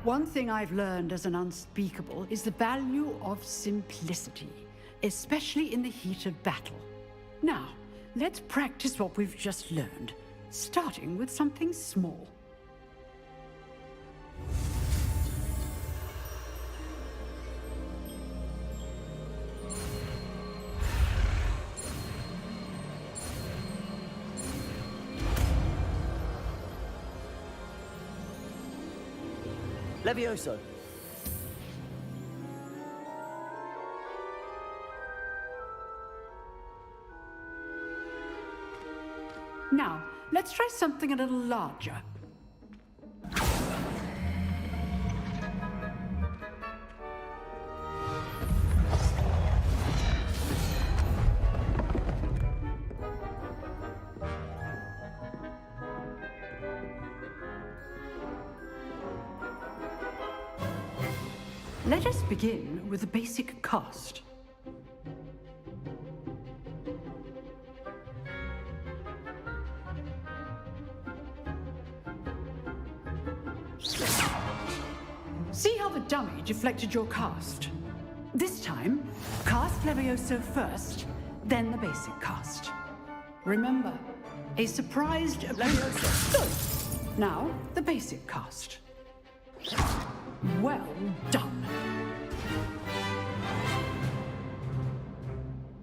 One thing I've learned as an unspeakable is the value of simplicity, especially in the heat of battle. Now, let's practice what we've just learned, starting with something small. Levioso. Now, let's try something a little larger. Let us begin with the basic cast. See how the dummy deflected your cast? This time, cast Levioso first, then the basic cast. Remember, a surprised Levioso. Good. Now, the basic cast. Well done.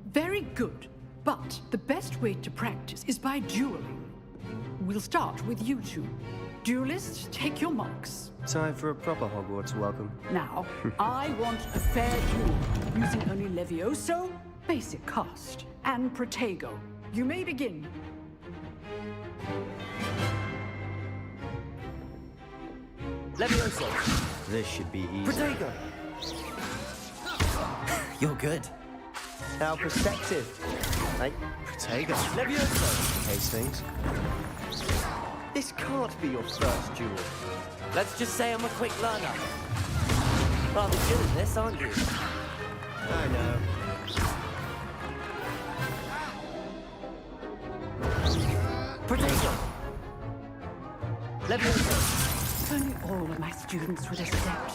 Very good, but the best way to practice is by dueling. We'll start with you two. Duelists, take your marks. Time for a proper Hogwarts welcome. Now, I want a fair duel, using only Levioso, basic cast, and Protego. You may begin. Levioso. This should be easy. Protego. You're good. Our perspective. Hey, Protego. Levioso. Hastings. This can't be your first duel. Let's just say I'm a quick learner. Rather good at this, aren't you? I know. Protego. Levioso. If only all of my students would accept.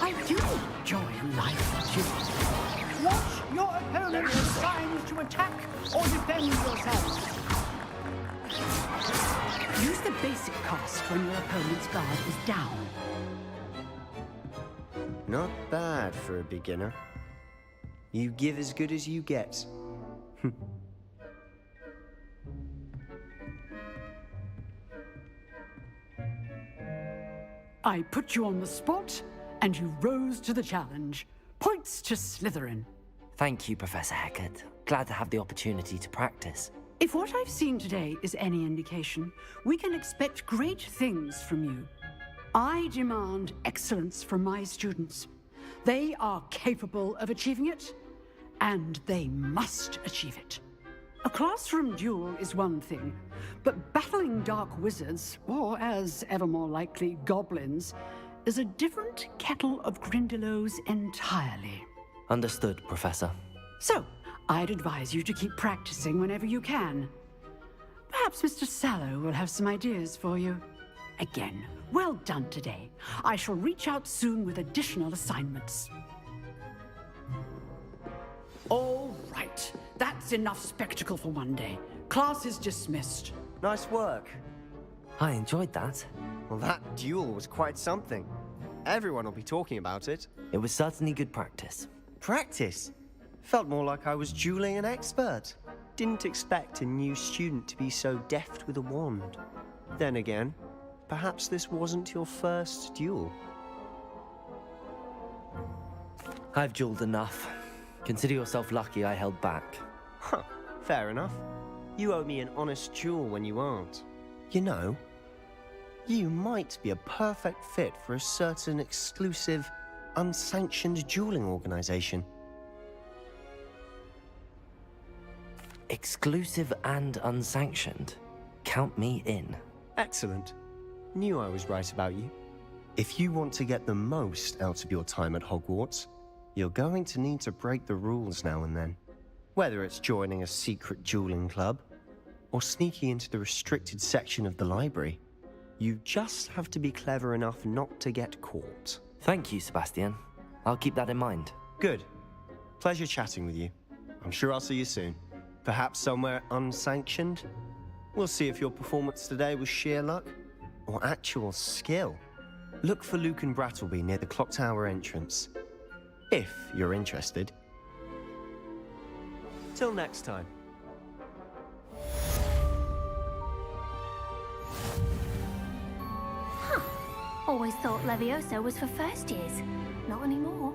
I do enjoy life duels. Watch your opponent's signs to attack or defend yourself. Use the basic cast when your opponent's guard is down. Not bad for a beginner. You give as good as you get. I put you on the spot, and you rose to the challenge. Points to Slytherin. Thank you, Professor Hecat. Glad to have the opportunity to practice. If what I've seen today is any indication, we can expect great things from you. I demand excellence from my students. They are capable of achieving it, and they must achieve it. A classroom duel is one thing, but battling dark wizards, or as ever more likely, goblins, is a different kettle of Grindylows entirely. Understood, Professor. So, I'd advise you to keep practicing whenever you can. Perhaps Mr. Sallow will have some ideas for you. Again, well done today. I shall reach out soon with additional assignments. That's enough spectacle for one day. Class is dismissed. Nice work. I enjoyed that. Well, that duel was quite something. Everyone will be talking about it. It was certainly good practice. Practice? Felt more like I was dueling an expert. Didn't expect a new student to be so deft with a wand. Then again, perhaps this wasn't your first duel. I've dueled enough. Consider yourself lucky I held back. Huh, fair enough. You owe me an honest duel when you aren't. You know, you might be a perfect fit for a certain exclusive, unsanctioned dueling organization. Exclusive and unsanctioned. Count me in. Excellent. Knew I was right about you. If you want to get the most out of your time at Hogwarts, you're going to need to break the rules now and then. Whether it's joining a secret dueling club, or sneaking into the restricted section of the library, you just have to be clever enough not to get caught. Thank you, Sebastian. I'll keep that in mind. Good. Pleasure chatting with you. I'm sure I'll see you soon. Perhaps somewhere unsanctioned? We'll see if your performance today was sheer luck or actual skill. Look for Luke and Brattleby near the clock tower entrance, if you're interested. Till next time. Huh. Always thought Levioso was for first years. Not anymore.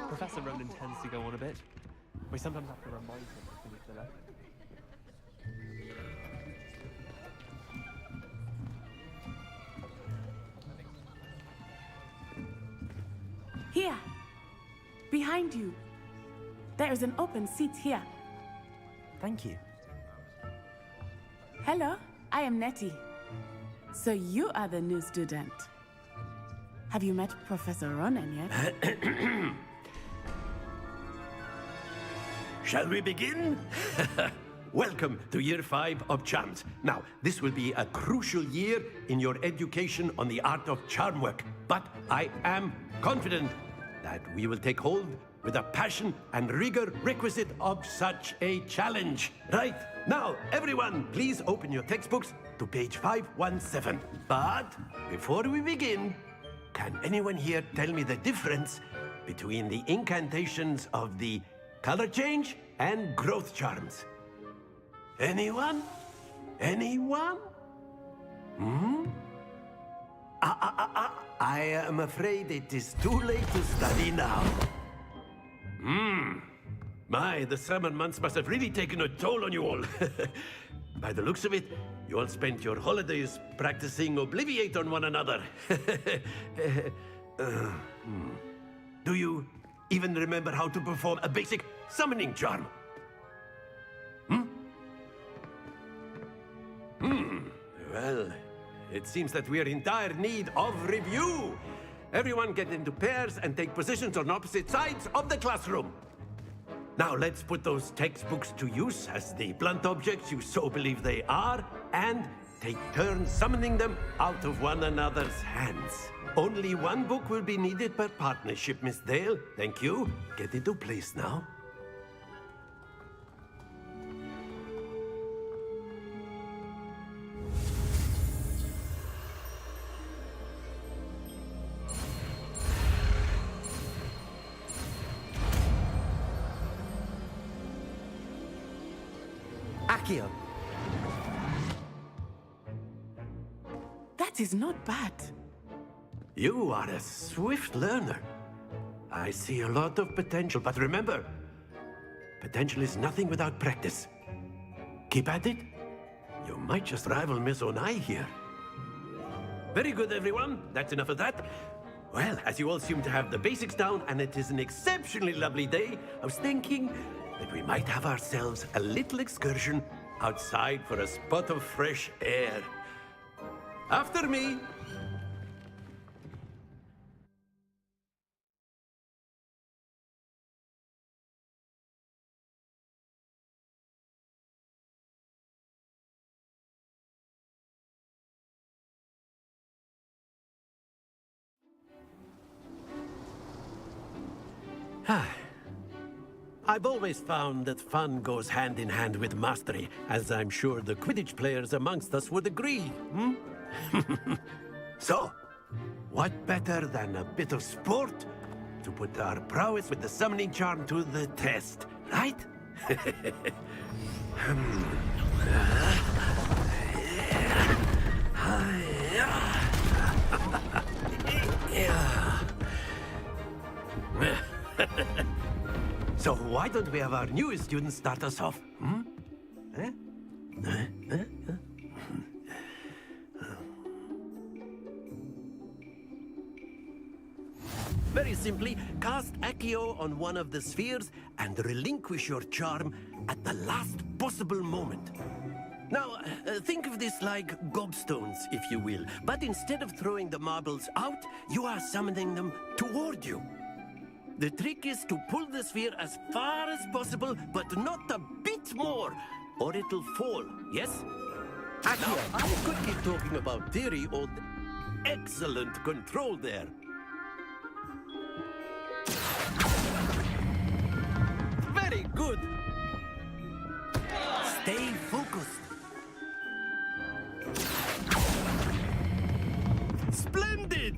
Professor Ronan tends to go on a bit. We sometimes have to remind him to leave the left. Here. Behind you. There is an open seat here. Thank you. Hello, I am Nettie. So you are the new student. Have you met Professor Ronan yet? Shall we begin? Welcome to Year 5 of Charms. Now, this will be a crucial year in your education on the art of charm work. But I am confident that we will take hold with the passion and rigor requisite of such a challenge. Right, now, everyone, please open your textbooks to page 517. But before we begin, can anyone here tell me the difference between the incantations of the color change and growth charms? Anyone? Anyone? I am afraid it is too late to study now. My, the summer months must have really taken a toll on you all. By the looks of it, you all spent your holidays practicing Obliviate on one another. Do you even remember how to perform a basic summoning charm? Well, it seems that we are in dire need of review. Everyone get into pairs and take positions on opposite sides of the classroom. Now let's put those textbooks to use as the blunt objects you so believe they are, and take turns summoning them out of one another's hands. Only one book will be needed per partnership, Miss Dale. Thank you. Get into place now. Accio. That is not bad. You are a swift learner. I see a lot of potential, but remember, potential is nothing without practice. Keep at it. You might just rival Miss Onai here. Very good, everyone. That's enough of that. Well, as you all seem to have the basics down, and it is an exceptionally lovely day, I was thinking that we might have ourselves a little excursion outside for a spot of fresh air. After me. I've always found that fun goes hand in hand with mastery, as I'm sure the Quidditch players amongst us would agree, So, what better than a bit of sport to put our prowess with the summoning charm to the test, right? So why don't we have our newest student start us off? Very simply, cast Accio on one of the spheres and relinquish your charm at the last possible moment. Now, think of this like gobstones, if you will, but instead of throwing the marbles out, you are summoning them toward you. The trick is to pull the sphere as far as possible, but not a bit more, or it'll fall, yes? Now, I could keep talking about theory or excellent control there. Very good. Stay focused. Splendid!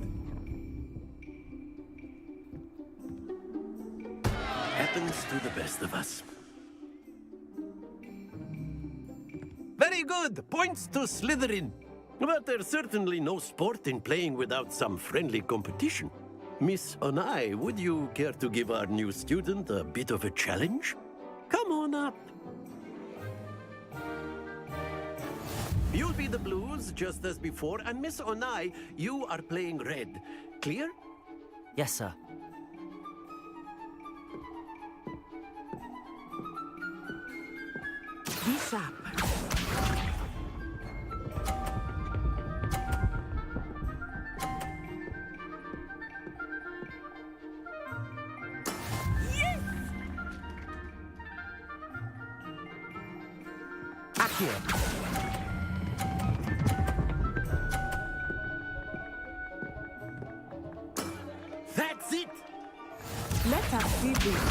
Happens to the best of us. Very good! Points to Slytherin. But there's certainly no sport in playing without some friendly competition. Miss Onai, would you care to give our new student a bit of a challenge? Come on up. You'll be the blues, just as before, and Miss Onai, you are playing red. Clear? Yes, sir. Be sharp. Yes! Accio. That's it! Let us see this.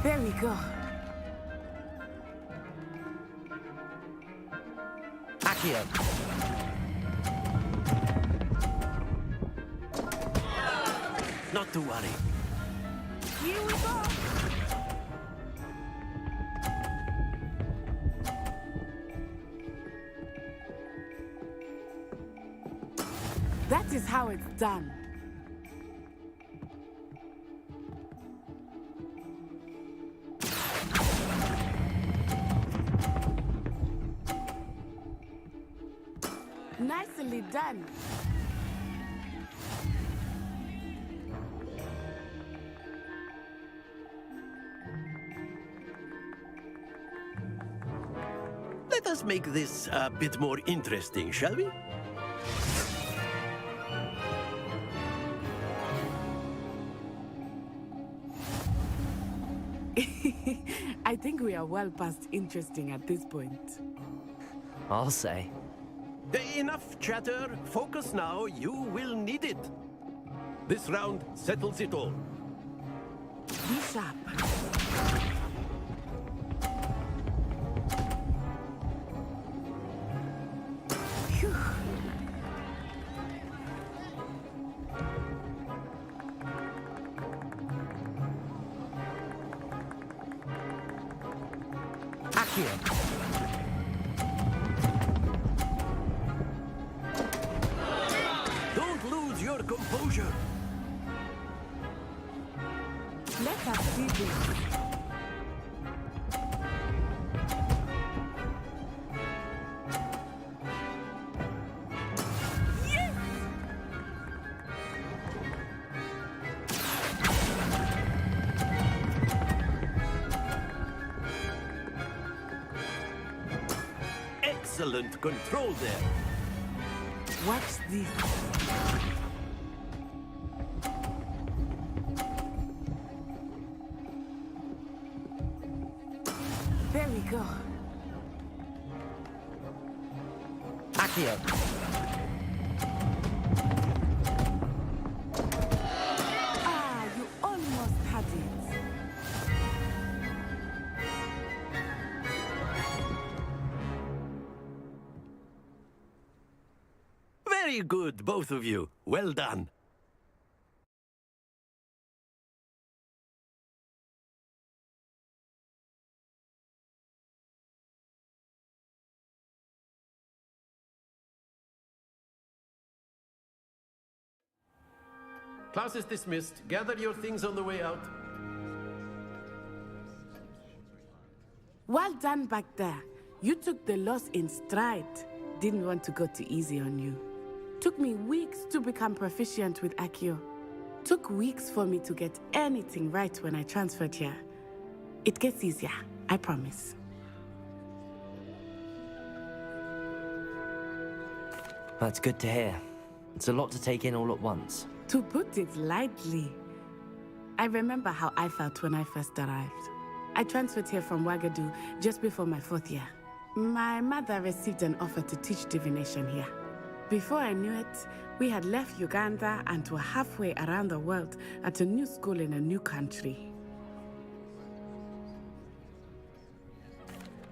There we go. Accio. Not to worry. Here we go. That is how it's done. Nicely done. Let us make this a bit more interesting, shall we? I think we are well past interesting at this point. I'll say. Enough chatter. Focus now. You will need it. This round settles it all. Be sharp. Phew. Accio. Don't lose your composure. Let us see this. Excellent control there. Watch this. There we go. Accio. Ah, you almost had it. Very good, both of you. Well done. Class is dismissed. Gather your things on the way out. Well done back there. You took the loss in stride. Didn't want to go too easy on you. Took me weeks to become proficient with Accio. Took weeks for me to get anything right when I transferred here. It gets easier, I promise. That's good to hear. It's a lot to take in all at once. To put it lightly, I remember how I felt when I first arrived. I transferred here from Wagadu just before my 4th year. My mother received an offer to teach divination here. Before I knew it, we had left Uganda and were halfway around the world at a new school in a new country.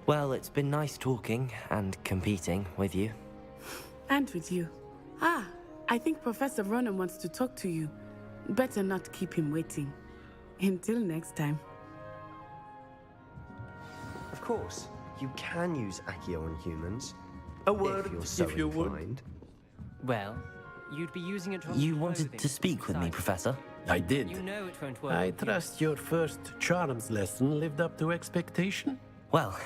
Well, it's been nice talking and competing with you. And with you. Ah, I think Professor Ronan wants to talk to you. Better not keep him waiting. Until next time. Of course, you can use Accio on humans. A word, if you're so if you inclined. Well, you'd be using it to You wanted to speak with me, Professor? I did. You know it won't work. I trust your first charms lesson lived up to expectation? Well,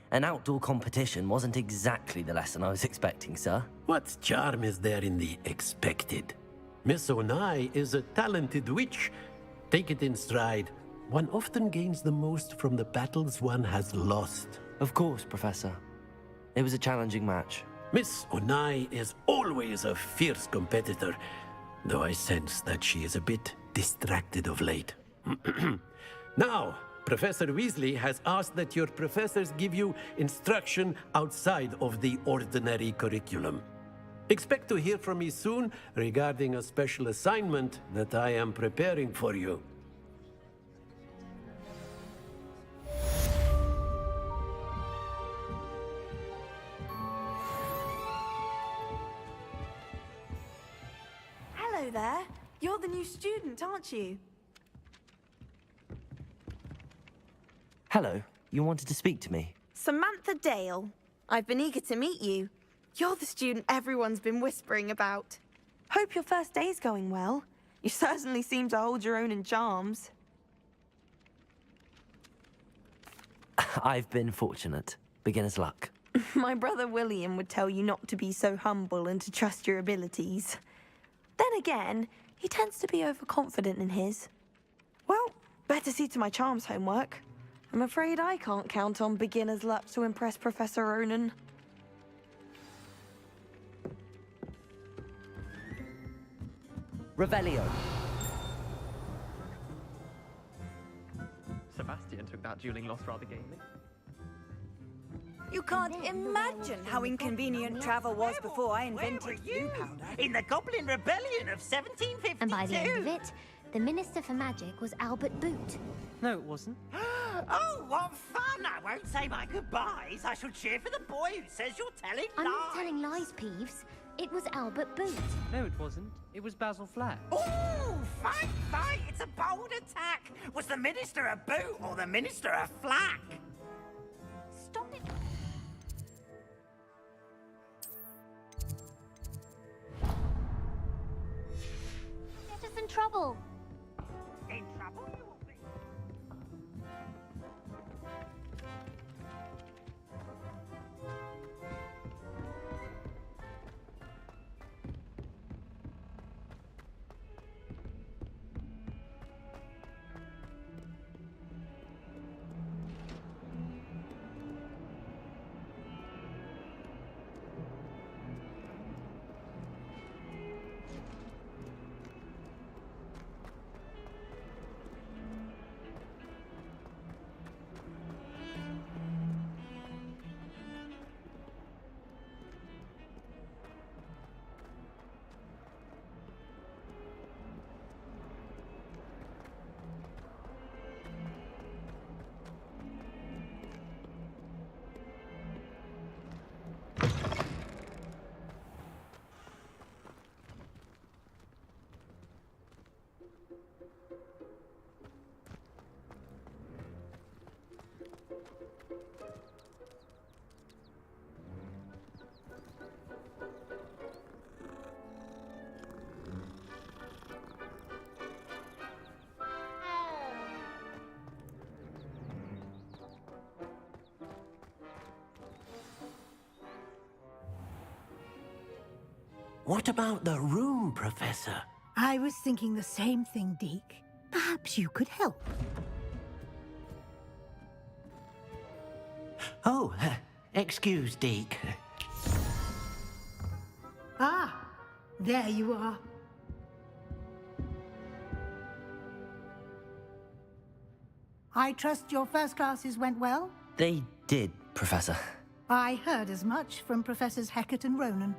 an outdoor competition wasn't exactly the lesson I was expecting, sir. What charm is there in the expected? Miss Onai is a talented witch. Take it in stride. One often gains the most from the battles one has lost. Of course, Professor. It was a challenging match. Miss Onai is always a fierce competitor, though I sense that she is a bit distracted of late. Now, Professor Weasley has asked that your professors give you instruction outside of the ordinary curriculum. Expect to hear from me soon regarding a special assignment that I am preparing for you. Hello there. You're the new student, aren't you? Hello, you wanted to speak to me? Samantha Dale. I've been eager to meet you. You're the student everyone's been whispering about. Hope your first day's going well. You certainly seem to hold your own in charms. I've been fortunate. Beginner's luck. My brother William would tell you not to be so humble and to trust your abilities. Then again, he tends to be overconfident in his. Well, better see to my charms homework. I'm afraid I can't count on beginner's luck to impress Professor Ronan. Revelio. Sebastian took that dueling loss rather gamely. You can't imagine how inconvenient travel was before I invented blue powder. In the Goblin Rebellion of 1752. And by the end of it, the Minister for Magic was Albert Boot. No, it wasn't. Oh, what fun! I won't say my goodbyes. I shall cheer for the boy who says you're telling I'm lies. not telling lies, Peeves. It was Albert Boot. No, it wasn't. It was Basil Flack. Ooh, fight, fight! It's a bold attack. Was the Minister a boot or the Minister a flack? Stop it. Get us in trouble. In trouble you will be. What about the room, Professor? I was thinking the same thing, Deke. Perhaps you could help. Oh, excuse, Deke. Ah, there you are. I trust your first classes went well? They did, Professor. I heard as much from Professors Hecat and Ronan.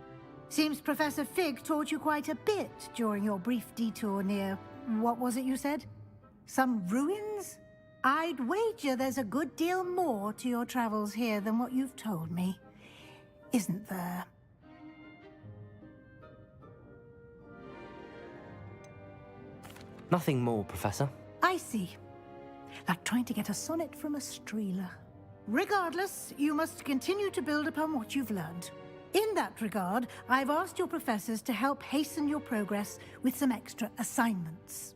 Seems Professor Fig taught you quite a bit during your brief detour near... what was it you said? Some ruins? I'd wager there's a good deal more to your travels here than what you've told me. Isn't there? Nothing more, Professor. I see. Like trying to get a sonnet from a streeler. Regardless, you must continue to build upon what you've learned. In that regard, I've asked your professors to help hasten your progress with some extra assignments.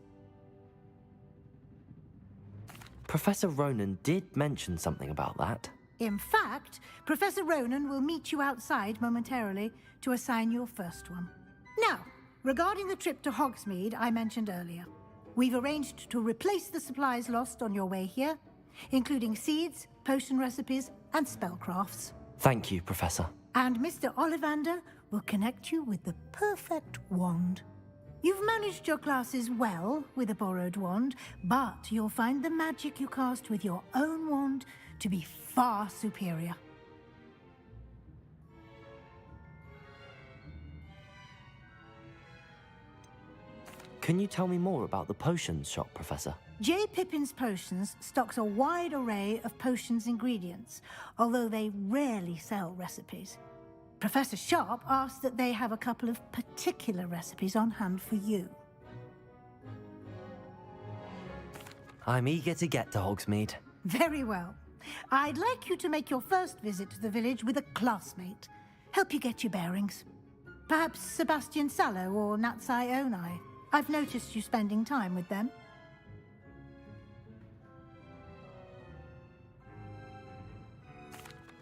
Professor Ronan did mention something about that. In fact, Professor Ronan will meet you outside momentarily to assign your first one. Now, regarding the trip to Hogsmeade I mentioned earlier, we've arranged to replace the supplies lost on your way here, including seeds, potion recipes, and spellcrafts. Thank you, Professor. And Mr. Ollivander will connect you with the perfect wand. You've managed your classes well with a borrowed wand, but you'll find the magic you cast with your own wand to be far superior. Can you tell me more about the potions shop, Professor? J. Pippin's Potions stocks a wide array of potions ingredients, although they rarely sell recipes. Professor Sharp asked that they have a couple of particular recipes on hand for you. I'm eager to get to Hogsmeade. Very well. I'd like you to make your first visit to the village with a classmate. Help you get your bearings. Perhaps Sebastian Sallow or Natsai Onai. I've noticed you spending time with them.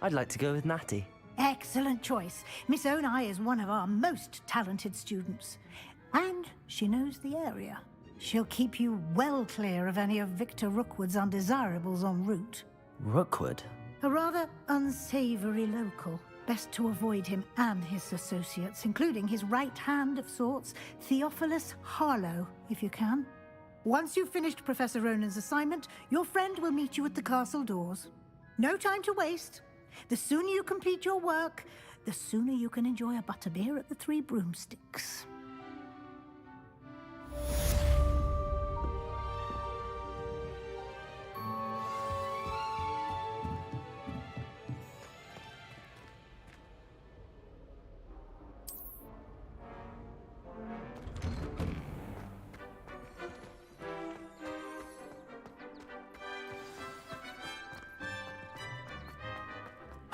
I'd like to go with Natty. Excellent choice. Miss Onai is one of our most talented students. And she knows the area. She'll keep you well clear of any of Victor Rookwood's undesirables en route. Rookwood? A rather unsavory local. Best to avoid him and his associates, including his right hand of sorts, Theophilus Harlow, if you can. Once you've finished Professor Ronan's assignment, your friend will meet you at the castle doors. No time to waste. The sooner you complete your work, the sooner you can enjoy a butterbeer at the Three Broomsticks.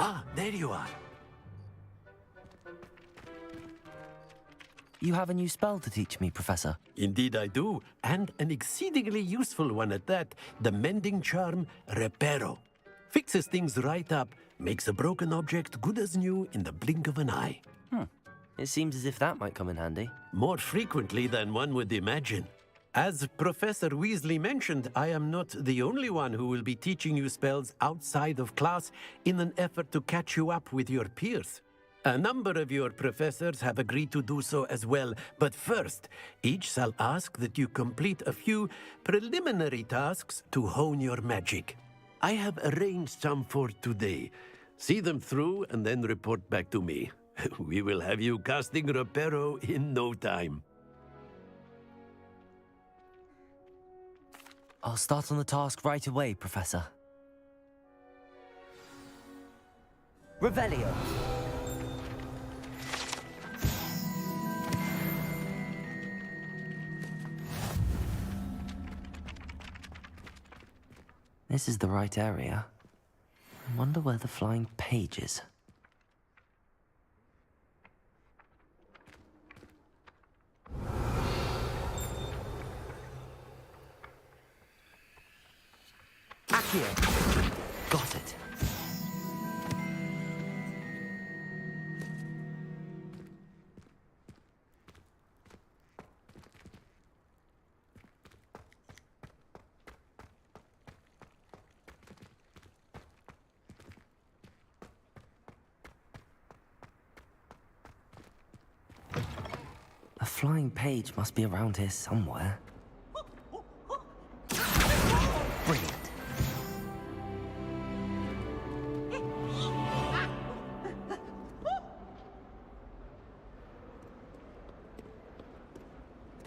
Ah, there you are. You have a new spell to teach me, Professor. Indeed I do, and an exceedingly useful one at that. The mending charm, Reparo. Fixes things right up, makes a broken object good as new in the blink of an eye. It seems as if that might come in handy. More frequently than one would imagine. As Professor Weasley mentioned, I am not the only one who will be teaching you spells outside of class in an effort to catch you up with your peers. A number of your professors have agreed to do so as well, but first, each shall ask that you complete a few preliminary tasks to hone your magic. I have arranged some for today. See them through and then report back to me. We will have you casting Reparo in no time. I'll start on the task right away, Professor. Revelio. This is the right area. I wonder where the flying page is. Accio. Got it. flying page must be around here somewhere. Brilliant.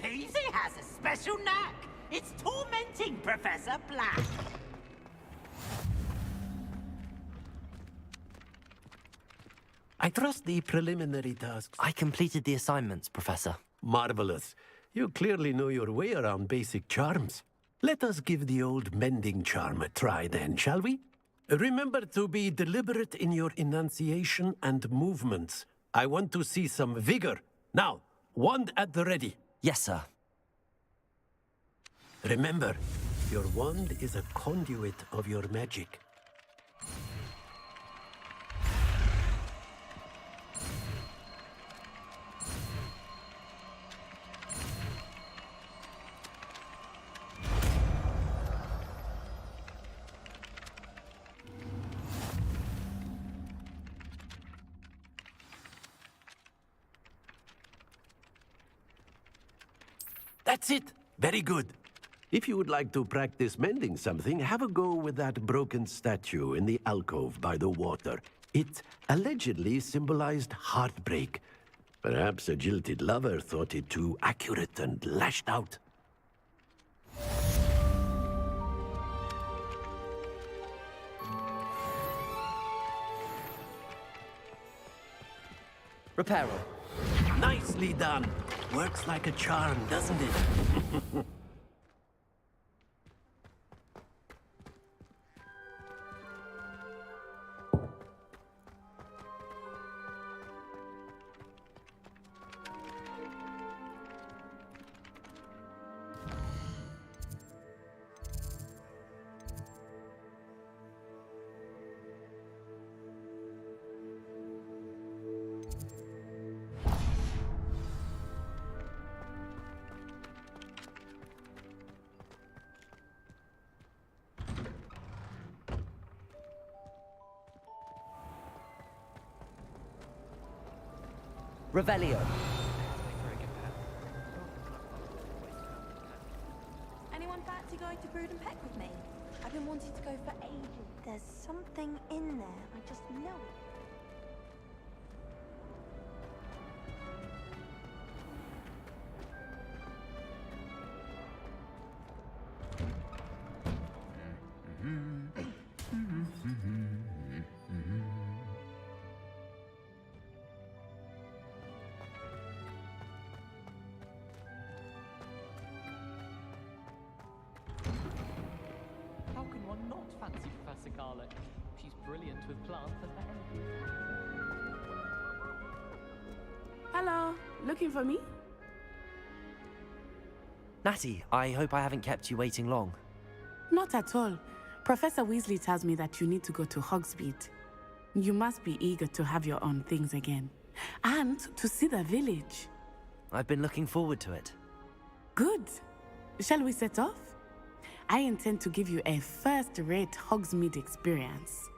Peasy has a special knack. It's tormenting Professor Black. I trust the preliminary tasks. I completed the assignments, Professor. Marvelous. You clearly know your way around basic charms. Let us give the old mending charm a try then, shall we? Remember to be deliberate in your enunciation and movements. I want to see some vigor. Now, wand at the ready. Yes, sir. Remember, your wand is a conduit of your magic. That's it. Very good. If you would like to practice mending something, have a go with that broken statue in the alcove by the water. It allegedly symbolized heartbreak. Perhaps a jilted lover thought it too accurate and lashed out. Reparo. Nicely done. Works like a charm, doesn't it? Revelio. Anyone fancy going to Brood and Peck with me? I've been wanting to go for ages. There's something in there. I just know it. How can one not fancy Professor Garlic? She's brilliant with plants and her energy. Hello, looking for me? Natty, I hope I haven't kept you waiting long. Not at all. Professor Weasley tells me that you need to go to Hogsmeade. You must be eager to have your own things again. And to see the village. I've been looking forward to it. Good. Shall we set off? I intend to give you a first-rate Hogsmeade experience.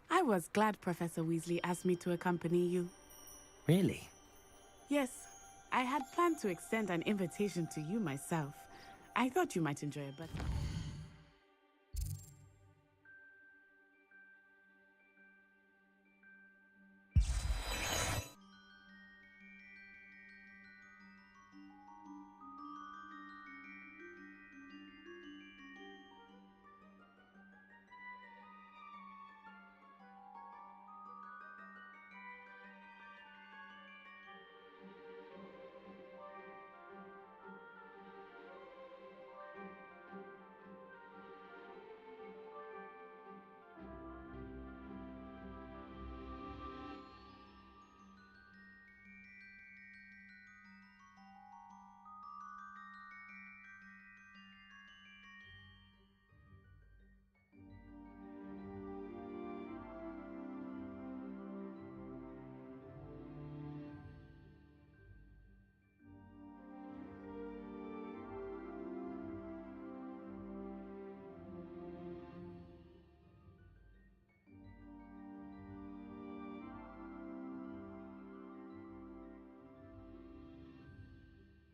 I was glad Professor Weasley asked me to accompany you. Really? Yes, I had planned to extend an invitation to you myself. I thought you might enjoy it better.